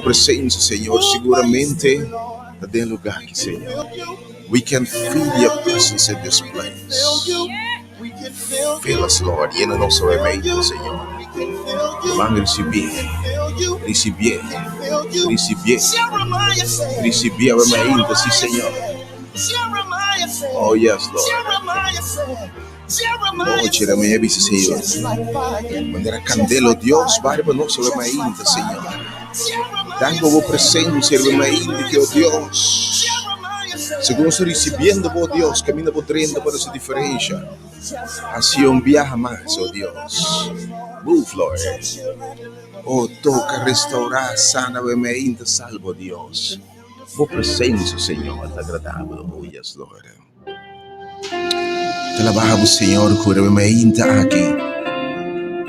presença, Senhor, seguramente está dentro do lugar aqui, Senhor. We can feel your presence in this place. Feel us, Lord. Llena nossa mente, Senhor. Vamos receber a mente, sim, Senhor. Oh, yes, Lord. Oh, tira a minha vida, Senhor. Mandar candela, Deus, para nossa mente, Senhor. Dando a presença, mente, que, oh Deus. Segundo estou recebendo, oh Deus, caminha por dentro para essa diferença. Assim viaja mais, oh Deus. Move, Lord. Oh, toca, restaurar, sana, mente, salvo, Deus. Boa presença, Senhor, é agradável. Oh, yes, Lord. Te alabamos, Senhor, cura a mente aqui.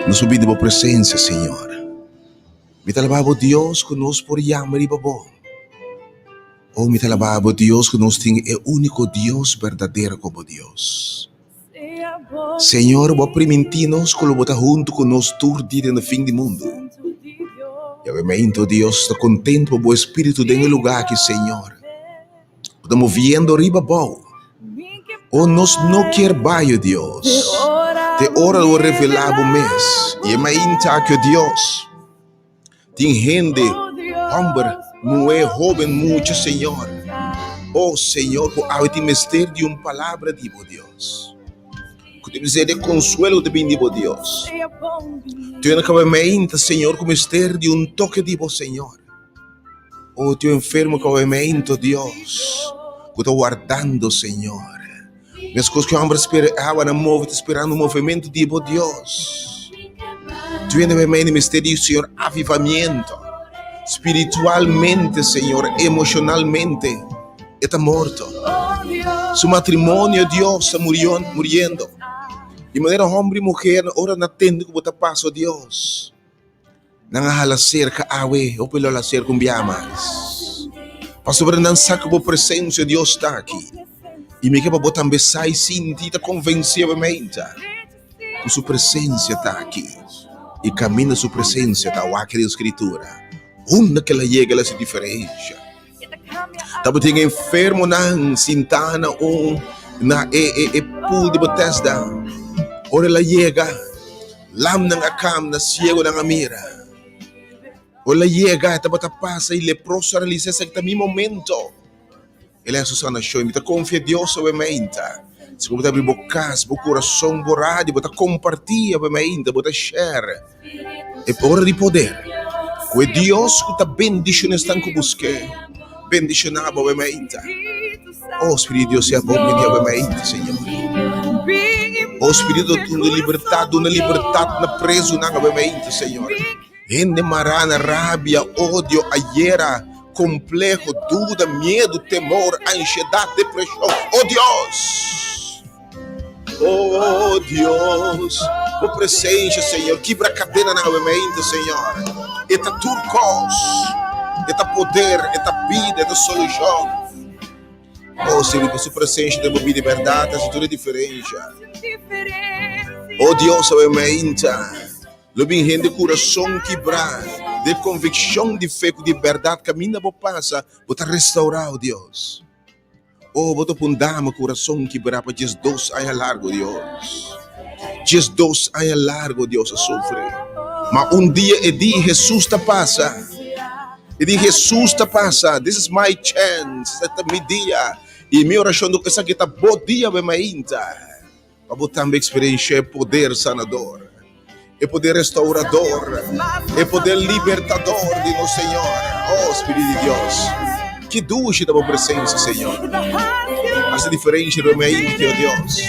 Nos subimos boa presença, Senhor. Me te alabamos, Deus, conosco por chamar e babo. Oh, me te alabamos, Deus, que nós temos é o único Deus verdadeiro como Deus. Senhor, vou permitir-nos colocar junto conosco todo dia no fim do mundo. E obviamente, Deus, está contente com o Espírito dentro do lugar aqui, Senhor. Estamos vendo riba bom. Oh, nós não queremos baixo, Deus. Te hora de revelar o mês. E é mais que Deus. Tem gente, homem, mulher, jovem, muito, Senhor. Oh, Senhor, que há o mistério de uma palavra de Deus. Que deve ser de consuelo de bem de Deus. Tu acabamento, Senhor, com o mistério de um toque de Senhor. Oh, tu enfermo com o evento, Deus. Que estou guardando, Senhor. Minhas coisas que o homem esperava, esperando o movimento de Deus. Tu vem no mistério, Senhor, avivamento. Espiritualmente, Senhor, emocionalmente, está morto. Su matrimônio, Deus, está muriendo. De maneira, homem e mulher, ora na tenda que você passa, Deus. Nangahala cerca awe, ou pelo la cerca mais. Pastor, não saca a presença, Deus está aqui. E me que para botar besar e sentir, te convencer a mente. Que sua presença está aqui. E caminha sua presença, está aqui na Escritura. Onde que ela chega, ela se diferencia. Tava tem enfermo na Sintana na pool de Bethesda. Ora ela chega, lam nang akam na ciego nang amira. Ora chega, tava passa e leproso na licença que tá mi momento. Ela é Susana show, me tá confia Deus obviamente. Se você abrir bocas, o coração borrado, você compartilha obviamente, você share. É hora de poder. Que Deus que está bendicionando estão que busque. Bendicionado obviamente. Oh, Espírito de Deus, seja bom obviamente, Senhor. Oh, Espírito de libertado na preso na obviamente, Senhor. Ende marana, rábia, ódio, aieira, complexo, dúvida, medo, temor, ansiedade, depressão. Oh, Deus! Oh, Deus! O presença, Senhor, quebra a cadeira na mente, Senhor. Eta turcos, eta poder, eta vida, eta solução. Oh, Senhor, com sua presença, temos vida e verdade, a tudo é diferente. Oh, Deus, a mente. Lobin gente coração quebrar, de convicção de fé, de verdade, caminha por passa, para restaurar, oh Deus. Oh, boto pundama coração quebrar para Jesus aí largo, Deus. Jesus aí largo, Deus, a sofrer. Mas dia é dia Jesus está passa. E dia Jesus está passa. This is my chance. Esta é meu dia. E minha oração do que essa aqui está bom dia bem ainda. Para botar uma experiência poder sanador. É poder restaurador, é poder libertador de nosso Senhor. Oh, Espírito de Deus, que duche da tua presença, Senhor. Essa diferença do meio, oh Deus.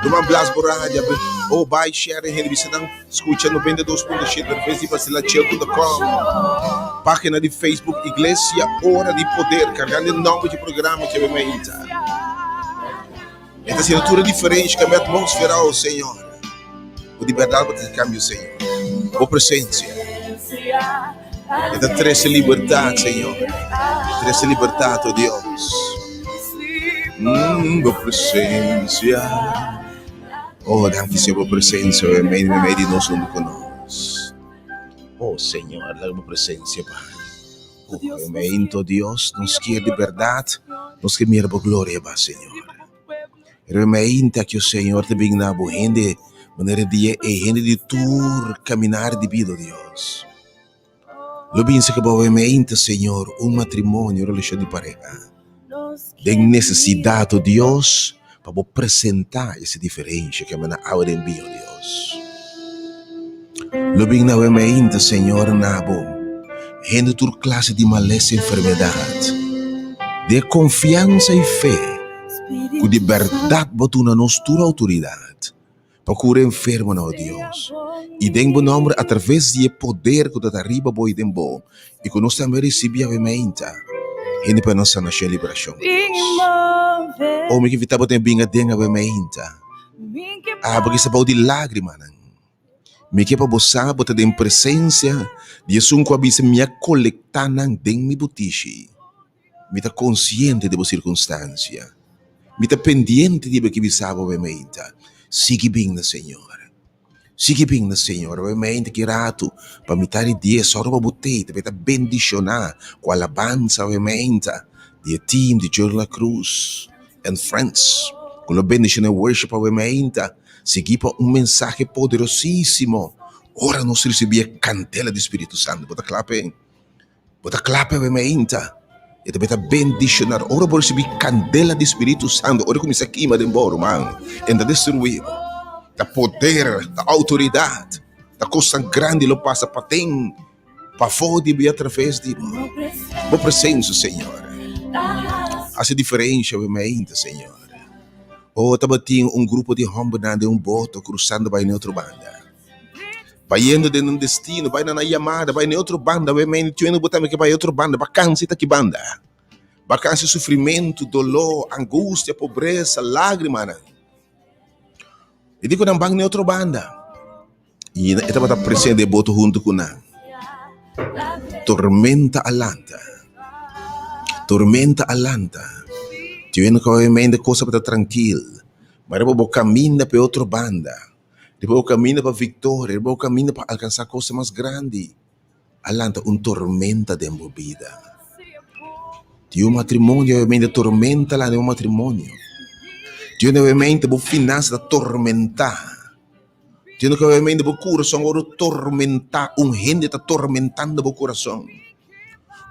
Numa blas borrada, oh, vai share em você não escuta no 92.7, facebook.com, página de Facebook, Igreja Hora de Poder, carregando o nome de programa que é bem. Essa assinatura diferente que a minha atmosfera, oh Senhor. O liberdade para câmbio, Senhor. O presença. E da trece liberdade, Senhor. Trece liberdade, oh Deus. O presença. Oh, danke, Senhor, a presença. É meio de nós junto conosco. Oh, Senhor, dá uma presença, Pai. Obviamente, Dios nos quiere de verdad, nos que mira por gloria, Señor. Realmente que o Senhor te bendiga na gente, maneira de gente de tour caminhar de vida, Deus. Lo penso que obviamente, Senhor, matrimônio, relação de pareja, tem necessidade, Deus, para apresentar essa diferença que a hora envia, Deus. Lo bendiga obviamente, Senhor, nabo, gente de toda classe de maleza e enfermidade, de confiança e fé, com de verdade botuna nos tua autoridade para curar enfermo, não, Deus. E tem bom nome através de poder que está arriba boi dem bom e que nós também recebemos a mementa gente para nossa nação liberação. O me que vita botem binga denga mementa. Porque se pode lágrima, não. Me que para botar bota de presença de um com a bisa minha colectar não den me butishi. Me tá consciente de boa circunstância. Me tá pendiente de que bisaba obviamente. Sigue bem na Senhor. Sigue bem na Senhor. Obviamente que rato para me dar 10 horas para botei, para tá bendicionar com a alabança obviamente de team de Jorla Cruz and friends. Com a bendição worship obviamente. Seguir para mensagem poderosíssimo. Ora nós recebia candela do Espírito Santo. Bota clape obviamente. E também bendicionar. Ora por receber candela do Espírito Santo. Ora começa a queimar embora, mano. E ainda destruir. Da poder, da autoridade. Da coisa grande, lo passa para tem. Para fora de através de. Boa presença, Senhor. Essa diferença, obviamente, Senhor. Ou também tinha grupo de homens de boto cruzando para outra banda. Vai indo de destino, vai na chamada, vai em outra banda, vai indo botar que vai outra banda, vacância tá que banda. Vacância, sofrimento, dolor, angústia, pobreza, lágrima. E digo não bang em outra banda. E estava tá presente de boto junto com a tormenta alanta. Tormenta alanta. Tiene que obviamente coisa para tranquilo. Mas depois caminha para outra banda. Depois caminha para vitória, depois caminha para alcançar coisa mais grande. Alanta tormenta de embobida. Tinha matrimônio, obviamente, tormenta lá de matrimônio. Tinha obviamente, finança da tormentar. Tinha que obviamente, o coração agora tormentar. Gente está tormentando o coração.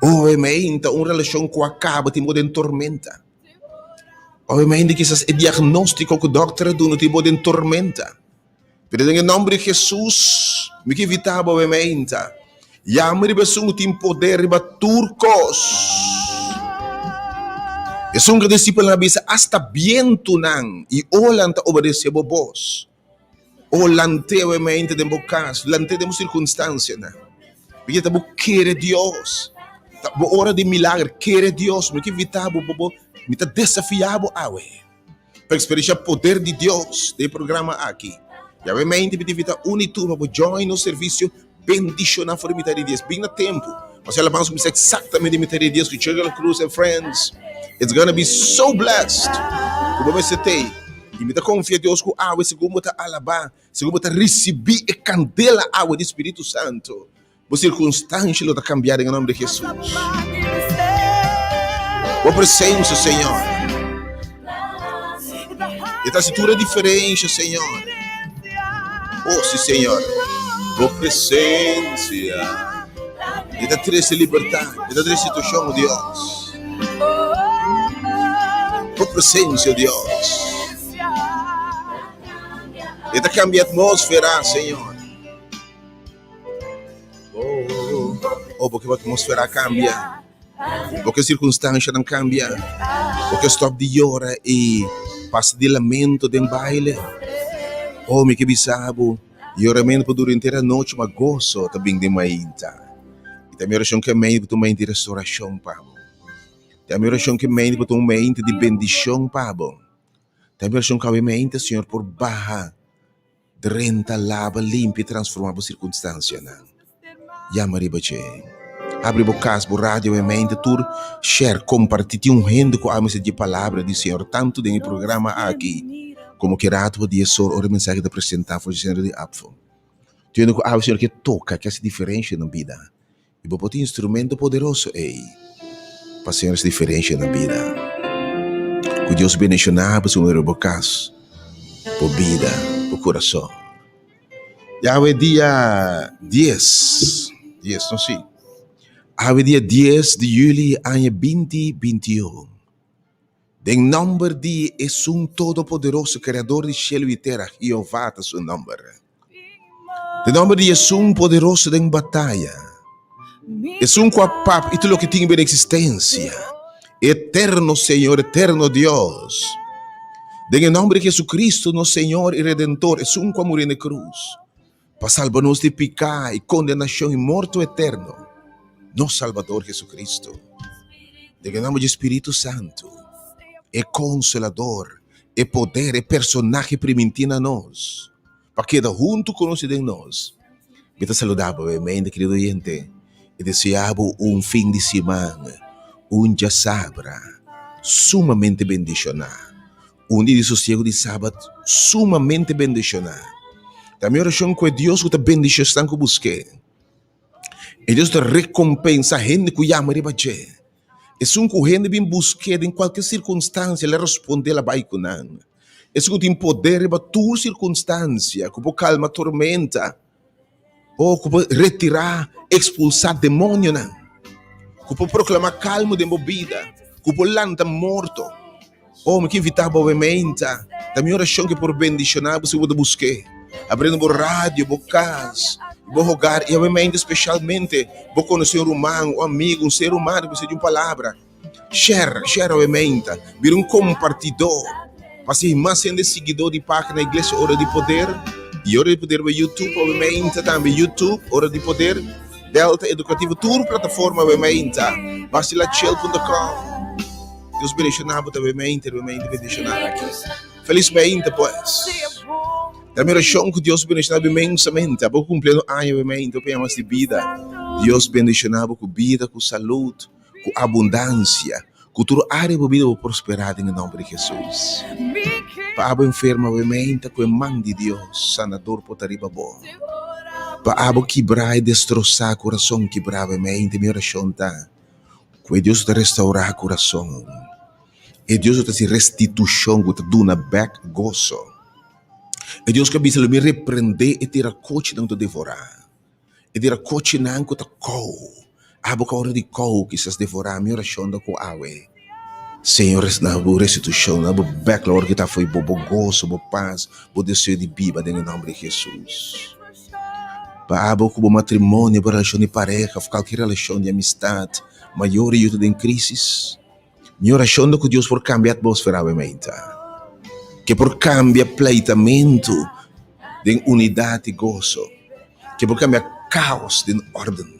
Obviamente, relação com a caba, tem de tormenta. Obviamente, que esse diagnóstico que o doutor dá, tem de tormenta. Pero em nome de Jesus, me que evitava obviamente. Yamri besung tim poder riba turcos. Esung que discípulo na bisa hasta viento nang i olanta obedece bobos. Olante obviamente de bocas, lante de circunstância na. Porque tabo querer Deus. Tabo hora de milagre, querer Deus, me que evitava bobo, me tá desafiado awe. Para experimentar o poder de Deus, de programa aqui. E obviamente, me devita unitude para join no serviço, bendicionar for imitar Deus. Bem no tempo. Mas ela vamos começar exatamente a imitar Deus com Jorla Cruz and friends. It's gonna be so blessed. Como você tem. E me dá confiança Deus com água, segundo está alabar, segundo está receber a candela água do Espírito Santo. Por circunstância, está cambiar em nome de Jesus. Boa presença, Senhor. E está situação diferente, Senhor. Oh, sim, Senhor. Boa presença. E dá três liberdade. E dá três situação, Deus. Boa presença, Deus. E dá cambia a atmosfera, Senhor. Oh, porque a atmosfera cambia. Porque a circunstância não cambia. Porque stop de hora e passa de lamento de baile. Oh, me que bisabo, e oramento por durante a noite, mas gozo também de mainta. E também oração que mãe por tua de restauração, pabo. Também oração que mãe por tua de bendição, pabo. Também oração que mãe, Senhor, por barra, renta, lava, limpa e transforma a circunstância. Ya Maria Che. Abre o casa, o rádio, e mãe, tur, share, compartilhe gente com a mensagem de palavra do Senhor, tanto no programa aqui. Como que rato podia só a mensagem de apresentar foi o Senhor de Apfo. Tendo que Senhor que toca, que essa diferença na vida. E vou botar instrumento poderoso aí para fazer essa diferença na vida. Que Deus bendicionar para o seu bocas, por vida, por coração. Já é dia 10, não sei. Já é dia 10 de julho, ano 2021. Den nombre de es un todopoderoso creador de cielo y tierra, Jehová es su nombre. De nombre de es un poderoso en batalla. Es un cuapap y todo lo que tiene en existencia. Eterno Señor, eterno Dios. En el nombre de Jesucristo, nuestro Señor y Redentor, es un cuamur en la cruz. Para salvarnos de pecado y condenación y muerto eterno. Nuestro Salvador Jesucristo. En el nombre del Espíritu Santo. É consolador, é poder, é personagem primitivo a nós, para quedar junto conosco em nós. Me saludável, amém, querido oyente, e deseavo fim de semana, dia sabra, sumamente bendicionado, dia de sossego de sábado, sumamente bendicionado. Também oração que Deus que te bendição que busque, e Deus te recompensa a gente que ama de baixo. É um corrente bem buscado em qualquer circunstância, ele responde a baicunan. É um tem poder para toda circunstância, que pode calmar tormenta, ou que pode retirar, expulsar demônio, que pode proclamar calma de vida, que pode lançar morto. Oh, me que invitar obviamente, também oração que por bendicionar você pode buscar, abrindo por rádio, por casa. Vou rogar, e obviamente, especialmente, vou conhecer um humano, um amigo, um ser humano que precisa de uma palavra. Share, obviamente, vir compartidor. Para ser mais sendo seguidor de página na Igreja Hora de Poder. E Hora de Poder no YouTube, obviamente, também YouTube, Hora de Poder, Delta Educativo, toda plataforma, obviamente. Vacilachel.com. Deus bendicionado, obviamente, bendicionado aqui. Felizmente, pois. Também oração que Deus bendicionava imensamente. A pouco cumprindo ano, obviamente, de vida. Deus bendicionava com vida, com saúde, com abundância, com toda área de vida prosperada em nome de Jesus. Para a enferma, obviamente, com a mão de Deus, sanador, potariba bom. Para a quebrar e destroçar o coração, quebrar, obviamente, minha oração está. Que Deus te restaurar o coração. E Deus te se restituição, que te dá back gozo. E Deus que bisa me repreender e tirar coche não te devorar. E tirar coche não que te cou. A boca hora de cou que se devorar, minha oração da com awe. Senhor, na boa restituição, na boa backlog que tá foi bobo gozo, bobo paz, bobo desejo de biba, em nome de Jesus. Para a boca, bobo matrimônio, bobo relação de pareja, qualquer relação de amistade, maior e outra em crise. Minha oração da que Deus por cambiar a atmosfera, obviamente. Que por cambia pleitamento de unidade e gozo, que por cambia caos de ordem,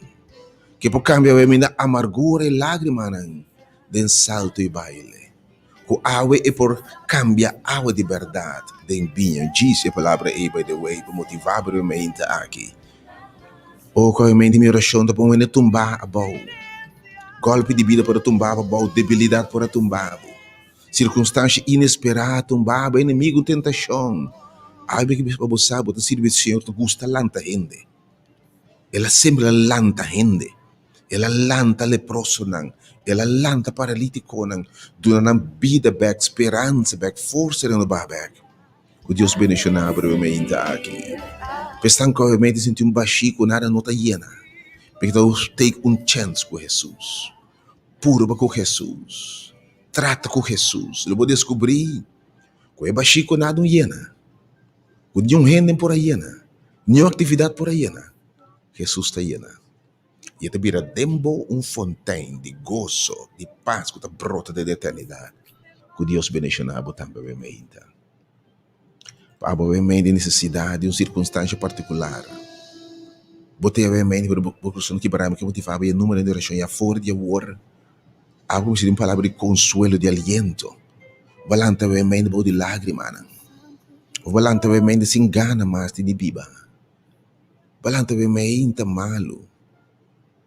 que por cambia amargura e lágrima de salto e baile, que água é por cambia água de verdade, de vinho, diz a palavra aí, by the way, para motivar a mente aqui. Ou que a minha oração da bom é tumbar a boa, golpe de vida para tumbar a boa, debilidade para tumbar circunstância inesperada, tumbava, inimigo, tentação. Aí que para você sabe, o Senhor te gusta lanta gente. Ela sempre lanta gente. Ela lanta leproso, ela lanta paralítico, dando vida back, esperança back, força no back. Que Deus bendicionar brevemente aqui. Pessoal que obviamente senti baixinho, nada não está llena. Porque Deus take chance com Jesus. Puro com Jesus. Trata com Jesus. Eu vou descobrir que é baixinho nada não llena. Que nenhum rende por aí llena. Nenhuma atividade por aí llena. Jesus está llena. E te vira dembo fontaine de gozo, de paz que brota da eternidade. Que Deus bendicionar também, obviamente. Obviamente, necessidade de uma circunstância particular. Botei, obviamente, para a questão que para que motivava o número de oração e a fora de amor. Algo que se uma palavra de consuelo, de aliento. Balanta, obviamente, de lágrima. Balanta, obviamente, se engana mais de biba. Balanta, obviamente, malo.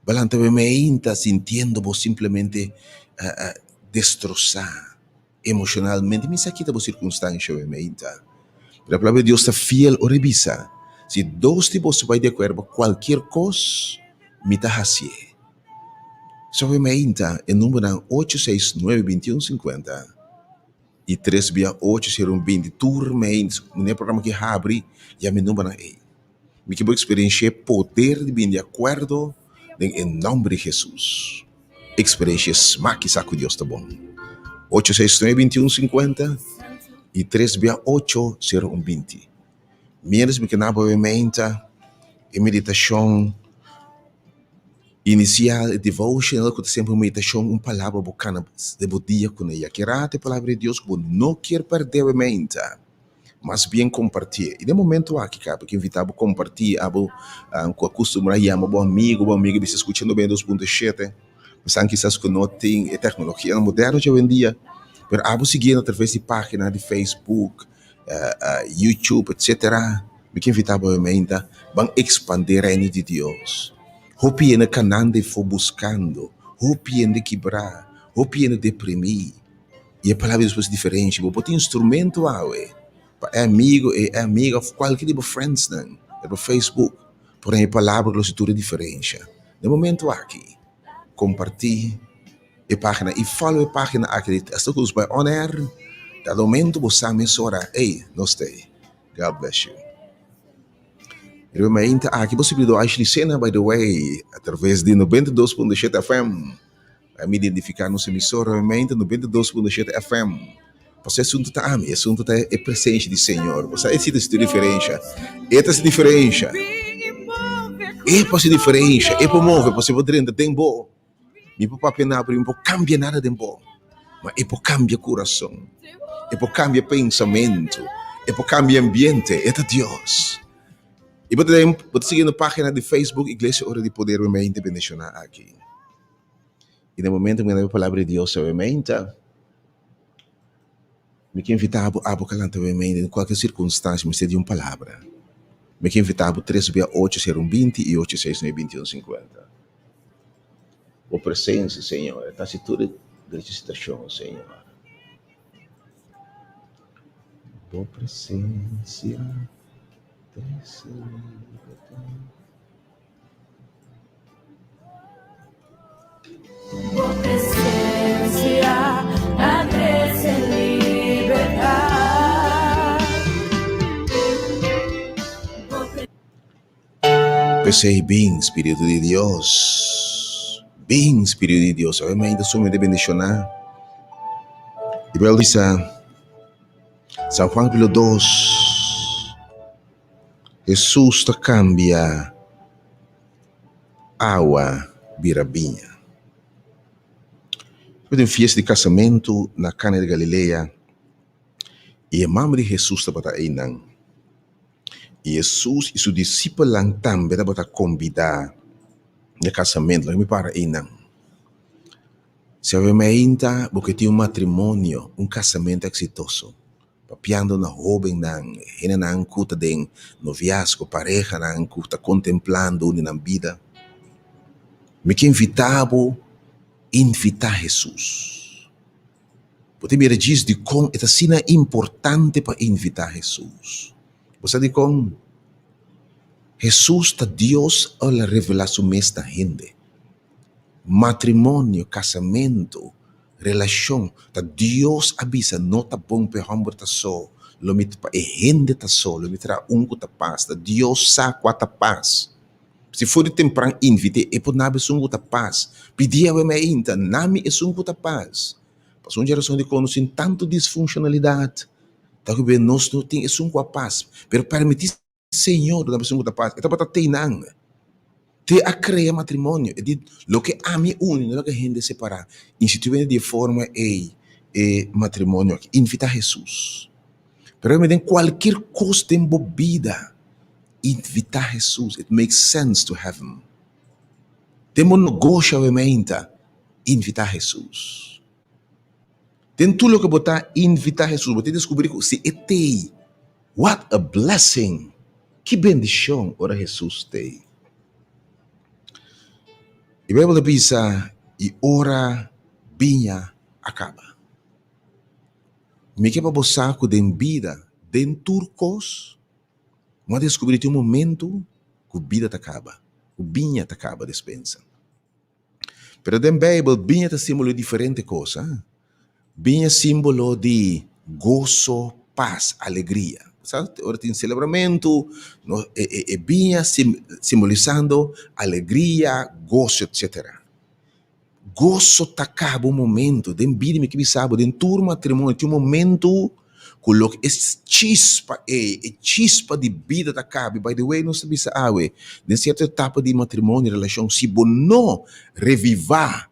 Balanta, obviamente, sintiendo simplesmente destrozar emocionalmente. Me saquita por circunstância, obviamente. Pero a palavra de Deus está fiel ou revisa. Se dois tipos vai de acordo, qualquer coisa, me está haciendo. Somente em número 869-2150 e 368-0120. Turmente, no programa que abre, e a minha número é. Me que vou experienciar poder de bem de acordo em nome de Jesus. Experiência smack saco Deus tá bom. 869-2150 e 368-0120. Menos me que na boa mente e meditação inicial e devotional, que sempre meditação, palavra bacana de dia com ela. Que a palavra de Deus que não quer perder a mente, mas bem compartilhar. E no momento aqui, cara, que invitava a compartilhar, com a costumar a bom amigo, que está escutando bem 2.7, mas quizás que não tem tecnologia moderna hoje em dia, mas abo seguindo através de página de Facebook, YouTube, etc. Me que invitava a mente, vão expandir o reino de Deus. Hopi na canal de for buscando, hopi de quebrar, hopi de deprimir. E a palavra de Deus é diferente. Vou botar instrumento é amigo qualquer tipo de friends não, é para Facebook. Porém a palavra de Deus é diferente. No momento aqui, compartilhe a página e follow a página aqui. Esta coisa vai on air. Da momento você emissora, ei, nós tem. God bless you. Realmente, aqui você pode Ashley Sena, by the way, através de 92.7 FM. A me identificar nos emissora, realmente, 92.7 FM. Você assunto tá ame, assunto tá é presente do Senhor. Você é essa diferença. Esta se diferença. É para se diferença, é para mover, você pode render tempo. Me para penar, não pode cambiar nada de bom. Mas é para cambiar coração. É para cambiar pensamento. É para cambiar ambiente. É Deus. E você seguir na página de Facebook, Igreja Hora de Poder, realmente bendicionar aqui. E no momento que a palavra de Deus, realmente, me que invitar a calante, realmente, em qualquer circunstância, me de uma palavra. Me que invitar a 368-0120 e 869-2150. O presença, Senhor, está se tudo de situação, Senhor. O presença. Por presencia, a crece en libertad. Pensei bem, Espírito de Deus. Bem, Espírito de Deus. Obviamente, somos de bendicionar. E Bíblia diz, São Juan capítulo 2. Jesus te cambia água vira vinha. Depois de festa de casamento na Cana de Galileia, e a mãe de Jesus estava aí não. E Jesus e seus discípulos também estavam convidar no casamento, não me para aí não. Se obviamente, porque tinha matrimônio, casamento exitoso. Papiando na jovem não, ela não cuta de noviazgo, pareja não cuta contemplando na vida. Me que invitar Jesus. Porque me diz de como esta cena é importante para invitar Jesus. Você diz como Jesus está Deus a revelação mesta gente. Matrimônio, casamento, relação, tá Deus avisa, não tá bom para homem tá só, lo mit pa gente tá só, lo mitra que tá paz, tá Deus sabe quanta paz. Se for de temprano invite, é por nabe sungo tá paz. Pedia a me inta, nami é sungo tá paz. Passou uma geração de conhecem tanto disfuncionalidade, tá que bem nós não tem é sungo a paz, pero permitir Senhor da sungo tá paz, é para ter não. Te a criar matrimônio, é de lo que a mim une, não é que a gente separar. Instituindo de forma matrimônio, invitar Jesus. Pero me den qualquer coisa de embobida, invitar Jesus. It makes sense to have him. Temos negócio obviamente, invitar Jesus. Tem tudo que botar invitar Jesus, botar descobrir que se é tei. What a blessing! Que bendição ora Jesus tem. E a Bíblia diz, e ora vinha acaba. Me que para o saco de vida, de turcos, mas descobrir um momento que a vida te acaba, o vinha te acaba, dispensa. Pero na Bíblia, vinha é símbolo de diferente coisa. Vinha é símbolo de gozo, paz, alegria. Sabe? Ora tem celebramento, no, vinha simbolizando alegria, gozo, etc. Gozo acaba um momento, den vida me que sabe, den tur matrimônio, tem um momento coloca esse chispa, chispa de vida acaba. By the way, não sabe se awe, de certa etapa de matrimônio, relação, se você não revivar,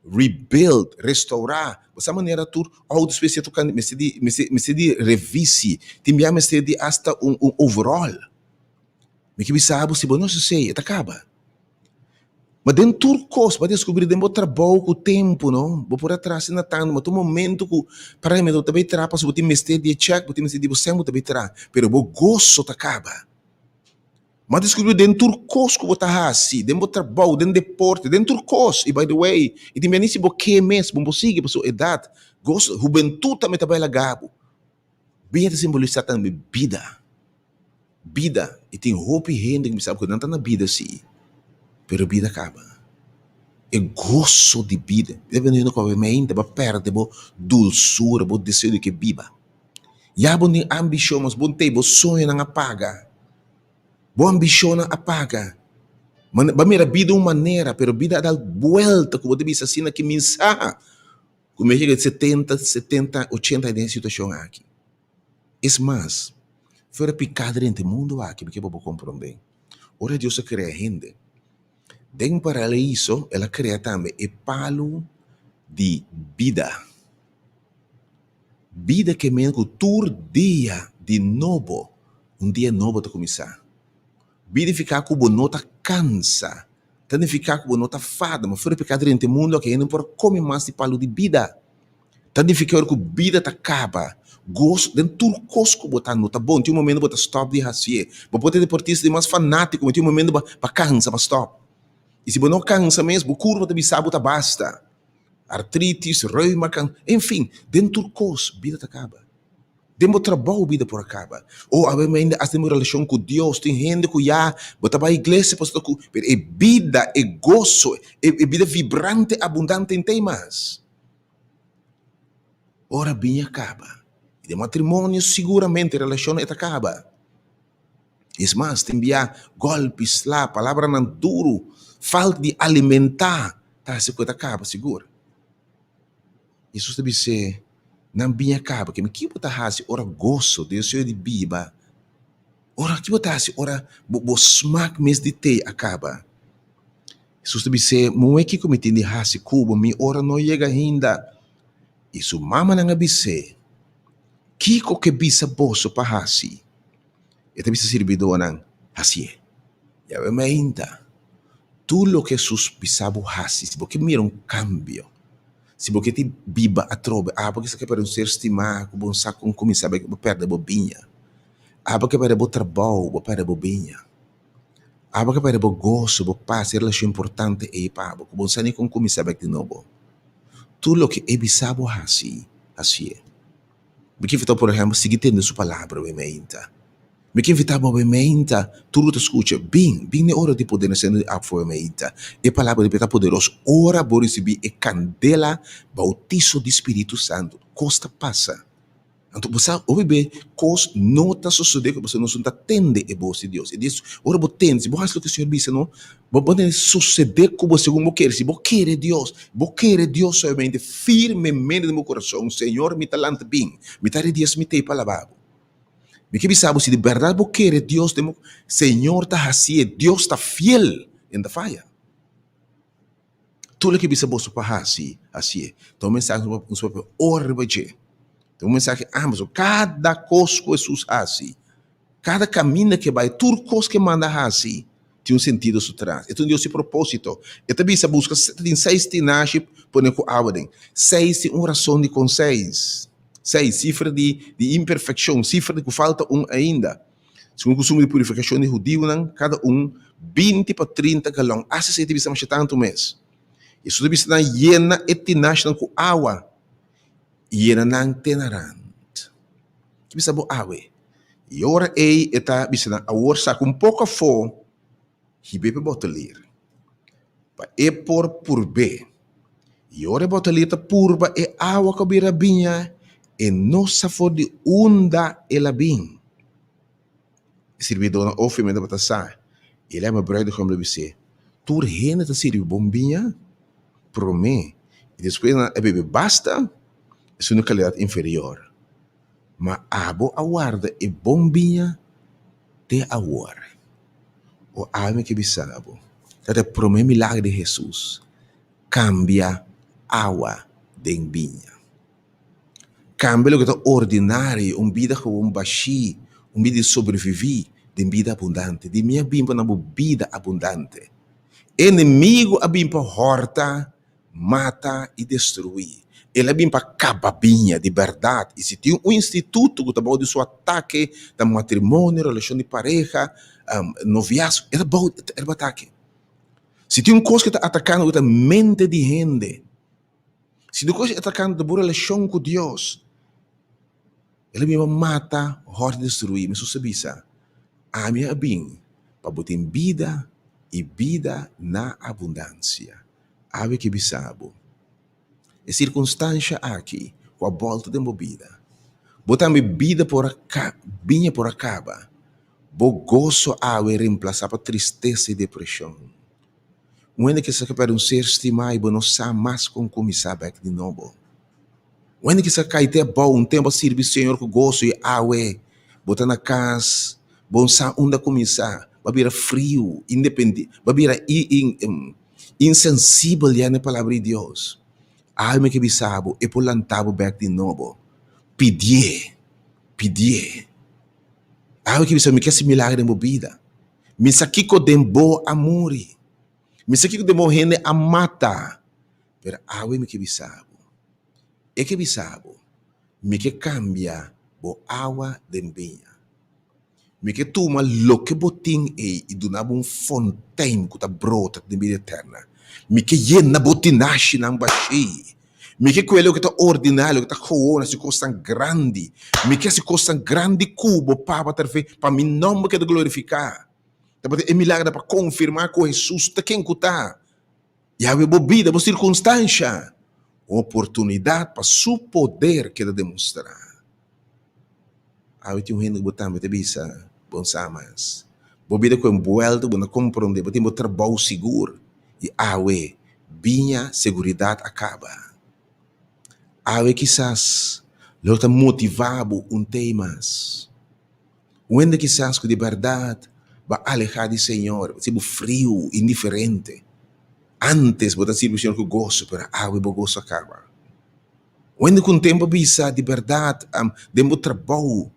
rebuild, restaurar, dessa maneira tu algo especial tocando, me se de revisi, tem me se de hasta overall. Me que sabe se você não se sei, acaba. Mas dentro do curso, para descobrir dentro do trabalho com o tempo, não? Vou por atrás na tanda, mas no momento que para mim eu também terá, se você me esteja de check, você me esteja de você também terá, pero o gozo acaba. Mas descobrir dentro do curso que você está assim, dentro do trabalho, dentro do deporte, dentro do curso, e by the way, e também nem se você quer mesmo, você sigue para sua idade, gozo, juventude também está bem lagado. Vida simboliza também vida. Vida, e tem roupa e renda que me sabe que não está na vida assim. Pero vida acaba. É gozo de vida. Dependendo com a mente, vai perder a dulçura, o desejo de que viva. Já bom tem ambição, mas bom tem, bom sonho não apaga. Boa ambição não apaga. Vai mirar vida de uma maneira, pero vida dá volta, como você disse assim, que mensagem. Como chega de 70, 80 de situação aqui. É mais, fora picado dentro do mundo aqui, porque eu vou compreender. Ora Deus cria gente. Dentro para isso, ela cria também o palo de vida. Vida que mesmo todo dia de novo, dia novo para começar. Vida ficar com o nota cansa. Também ficar com o nota fada, mas fora pecado dentro do mundo, que não pode comer mais de palo de vida. Também ficar com vida tá acaba. Gosto, dentro do curso que botar nota bom, tem um momento para stop de racier. Para poder deportista de mais fanático, tem um momento para cansa, para stop. E se você não cansa mesmo, curva de bisabo tá basta. Artritis, reuma, enfim, dentro do curso, vida tá acaba. Dentro do trabalho, vida por acaba. Ou ainda as uma relação com Deus, tem gente que já bota para a igreja, é vida, é gozo, é vida vibrante, abundante em temas. Ora bem acaba. E de matrimônio, seguramente, a relação é acaba. É mais, tem golpes lá, palavra não duro, falta de alimentar, tá, se coisa acaba, seguro. Isso deve ser, não bem acaba, que me que botar assim, ora gozo, Deus é de biba, ora que botar assim, ora bo smack mes de te acaba. Isso deve ser, não é que cometi de assim, cubo, mi ora não chega ainda. Isso mama não abisse, kiko que bisa boso para assim, e deve ser servidor não, assim, já vem ainda. Tudo o que Jesus bisabo hasi, se você mira cambio, se você te biba a trobe, porque você quer ser estimado, bom saco como sabe que perde a bobinha, porque perde o trabalho, perde a bobinha, porque perde o gozo, o paz, a relação importante é para, bom sabe como sabe que de novo. Tudo o que é bisabo hasi, assim é. Porque então, por exemplo, seguir tendo sua palavra, obviamente. Me que invitava obviamente, tudo te escuta, bem na hora de poder ser obviamente. E a palavra de Deus poderosa, ora por receber a candela, bautizo do Espírito Santo, costa passa. Então, você ouve, coisa não está sucedendo, você não está tendo a voz de Deus. E diz, ora você tem, se você faz o que o Senhor disse, não, você pode suceder como você quer. Se você quer Deus somente, firmemente no meu coração, Senhor, me talanta bem, me talhe dias, me tei palavra. Me que sabe se de verdade você quer Deus, Senhor está assim, Deus está fiel em da falha. Tudo que você pode para assim. Então, mensagem no seu papel, ora, então, mensagem, mas cada coisa que Jesus assim, cada caminho que vai, tudo coisa que manda assim, tem um sentido por trás. Então, Deus tem propósito. E também se busca, tem 6 tinagens, põe com a ordem. 6 tem uma razão de com 6. 6, cifra de imperfeição, cifra de que falta ainda. Segundo o costume de purificação de judeu, cada 20 para 30 galões. Assim se deve ser tanto mês. Isso deve ser llena e tinashan com água. Llena não tenarant. Que bisa bo água. E ora está bisa na a orsa com pouca fo, hibe pe botelir. é por B. E ora botalita purba é água que vira binha e nossa for de unda ela bin. Servidor na ofimenta para passar. Ele é uma brother como ele disse. Tur rena ta sirvi bombinha pro me. E depois na bebe basta é uma qualidade inferior. Mas abo aguarda e bombinha te aguarda. O ame que bisabo. Até pro me milagre de Jesus. Cambia água de vinha. Cambia o que está ordinário, vida como baixi, vida de sobreviver, de vida abundante. De minha bimpa na vida abundante. Inimigo a bimpa horta, mata e destruir. Ele a bimpa cababinha de verdade. E se tem instituto que está bom de seu ataque, da matrimônio, relação de pareja, noviazgo, ele é ataque. Se tem coisa que está atacando a mente de gente, se tem coisa que está atacando a boa relação com Deus, ele me mata, horta e destruir. Mas você sabe, a minha bem, para botar vida e vida na abundância. Ave que bisabo. É circunstância aqui, com a volta de minha vida. Botar minha vida por acá, vinha por acaba. Bo gozo ave reemplaçar para tristeza e depressão. Quando que você quer ser estimado, você não sabe mais como começar back de novo. Quando que você quer ter bom tempo servir Senhor com gozo e ave, botar na casa, bom sabe onde começar. Babira frio, independente, babira insensível já na palavra de Deus. Alma que bisabo e por lantabo back de novo. Pedir. Alma que bisabo me quer esse milagre na vida. Me saquico de bo amore. Me saquico de morrendo a mata. Pero alma que bisabo. E que bisabo me que cambia bo água de vinha. Me que toma lo que botin e donava fontaine que tá brota de vida eterna. Me que llena botinashi nang bashi. Me que quello que tá ordinário, que tá coona, se costa grande. Me que se costa grande cubo para para mim nome que glorificar. É milagre para confirmar que Jesus está quem que tá. E a bebida, a circunstância. Oportunidade para seu poder que demonstrar. Aí tem um reino que botar, mas bisa, bom samas. Bobida com envuelto, bom compreender, botar um trabalho seguro. E awe, binha, seguridade acaba. Awe quizás, lota motivado temas. Onde quizás que de verdade, vai alejar do Senhor, tipo frio, indiferente. Antes, botar servir o Senhor com gozo, pero awe, o gozo acaba. Onde com o tempo bisa, de verdade, demo trabalho,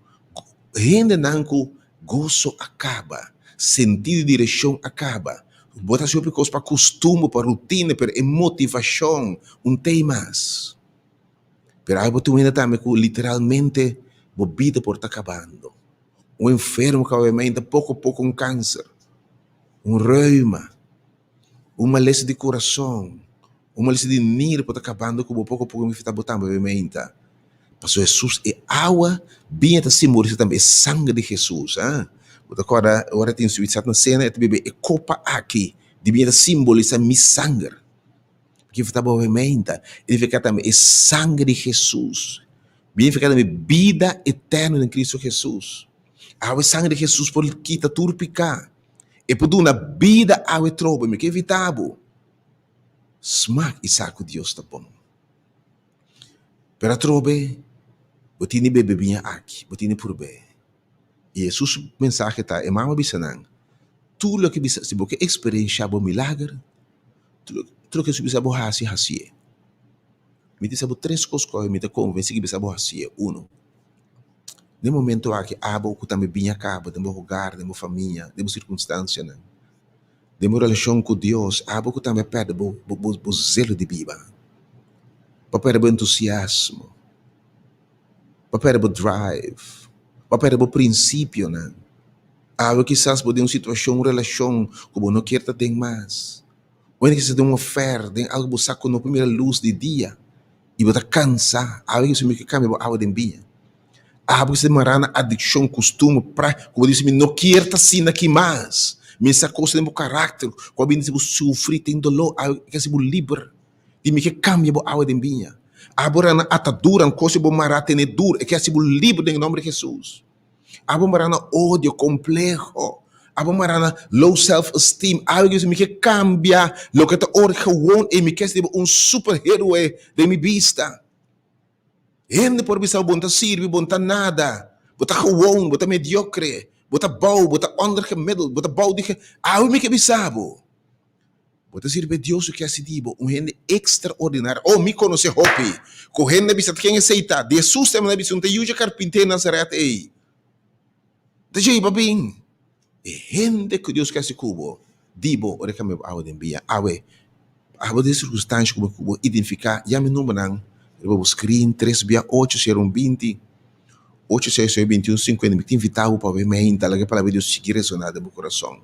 rende nanco, gozo acaba, sentido de direção acaba. Bota sempre coisas para costume, para rotina, para motivação, temas. Pero aí botou ainda também que literalmente a vida por estar acabando. Enfermo que obviamente pouco a pouco câncer, reuma, maleza de coração, maleza de nir por estar acabando, como pouco a pouco me está botando obviamente. Pastor Jesus é água, bem está simboliza também, é sangue de Jesus. Agora tem suíçado na cena, é copa aqui, de bem simboliza mi sangue. Que está obviamente, ele fica também, é sangue de Jesus. Bem fica também, vida eterna em Cristo Jesus. A sangue de Jesus por quita turpicar. E por uma vida a tropa, me que evitável. Smack e saco Deus tá bom. Para trobe, botini bebe binha aqui, botini por bem. E Jesus mensagem tá, e mama bisanang. Tudo que bisa, se você experienciar o milagre, tudo que você bisa hasi. Me disse três coisas que me te convence que bisa hasi. Uno, no momento aqui, abo que também binha acaba, de meu lugar, de minha família, de minha circunstância, né? De minha relação com Deus, abo que também perde o zelo de vida. Para perder o entusiasmo, para perder o drive, para perder o princípio, né? Abo quizás pode uma situação, uma relação, como não quer ter mais. Ou que você tem uma oferta, tem algo que saco na primeira luz de dia, e você cansa, abo que você me cambia a água de binha. Abo que você demora na adicção, costume, como disse, não quer estar assim aqui mais. Minha coisa do caráter, quando a gente sofre, tem dolor, que se livre. De me que cambia a água de minha. Agora na atadura, coisa bo marate ne duro, que se livre em nome de Jesus. Abo marana ódio complexo. Abo marana low self-esteem. Algo que me que cambia, lo que te ora gewoon e me que se superhéroe de mi vista. Gente por bisa bonta sirve, bonta nada. Bota gewoon, bota mediocre, bota bau, bota ondergemiddeld, bota bau die me que bisabo. Bota sirve Deus que assim dibo, gente extraordinário. Oh, me conhece hopi. Correndo bisa quem aceita. De susto me bisa te yuja carpinteiro Nazaré ei. Dajay babing. E gente que Deus que assim cubo. Dibo, ora que me awe den bia. Awe de circunstância como cubo identificar, já me número não. Eu screen 3 via 8 20 8 21 50 me invitava para ver me talaga para ver Deus seguir resonado no coração.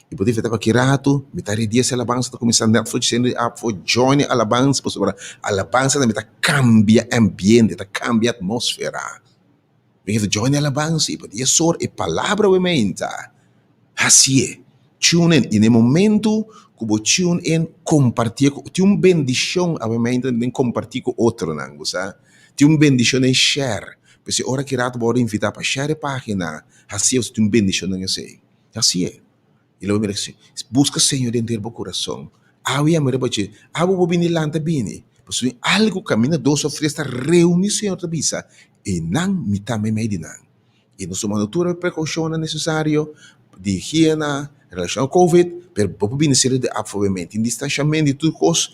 E poder ver para que rato, me tá dia se alabança tá começando a fazer for join alabança para alabança me tá cambia ambiente, tá cambia atmosfera. Vem join alabança e poder sor e palavra we me inta. Assim, tune in e no momento como tune in compartir tem uma bendição a me inta nem compartir com outro não, sabe? Tem uma bendição em share. Porque ora que rato pode invitar para share a página, assim você tem uma bendição em sei. Assim é. E logo me diz, busca Senhor dentro do coração. Awi a mere bache, abo bobini lanta bini. Pois algo caminha dos ou três reunir Senhor da bisa e não me tame medinang. E nós tomamos toda a precaução necessária de higiene, relação ao Covid, per bobini ser de afobamento, em distanciamento de tudo coisa,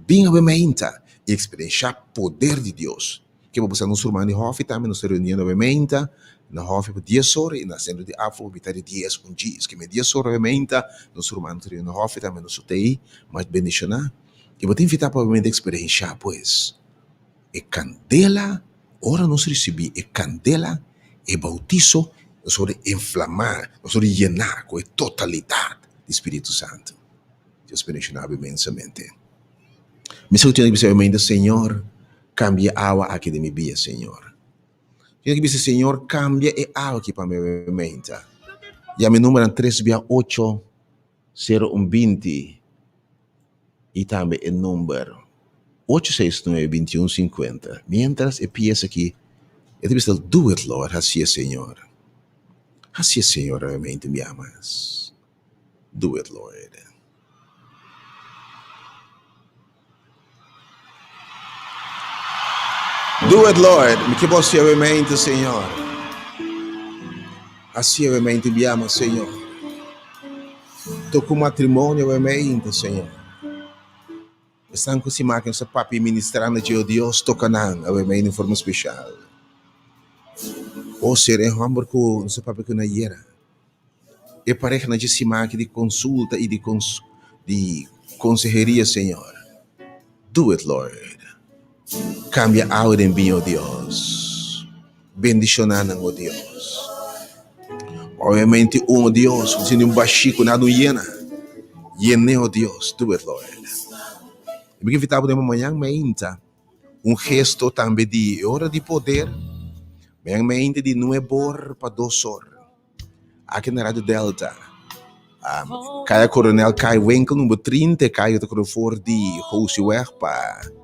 bem obviamente, e experienciar poder de Deus. Que vamos nos formar em hof também nos reunir novamente. Na hof por 10 horas e na centro de afro vitar 10 dias que me 10 horas obviamente nos humanos reunir na hof também nos utei mas bendicionar e vou te invitar para obviamente experienciar pues e candela ora nos recebi e candela e bautizo nos sobre inflamar nos sobre llenar com a totalidade do Espírito Santo eu experienciar imensamente me sou tendo obviamente Senhor cambia a água aqui de minha vida Senhor. Eu que disse, Senhor, cambia e algo aqui para minha mente. E a minha número é 368 0120 e também o número 869 2150. Mientras eu penso aqui, eu disse, do it, Lord, assim é, Senhor. Assim é, Senhor, realmente me amas. Do it, Lord. Do it, Lord. Me que você realmente, Senhor. Assim realmente me ama, Senhor. Tô com matrimônio realmente, Senhor. Estão com esse máquina, esse papi ministrando de Deus, tocando realmente de forma especial. Ou seja, é um amor com esse papi que não era. E parece que esse máquina de consulta e de consejeria, Senhor. Do it, Lord. Cambia ahora en mí, oh Dios. Bendicionando, oh Dios. Obviamente, oh Dios, sin un bachico, nada llena. Llene, oh Dios, do it, Lord. E me invitava de manhã, me inta. Gesto também de hora de poder. Me inta de não é bor para 2 horas. Aqui na Rádio Delta. Cada coronel cai winkel número 30, cai o for de Rousey Werpa.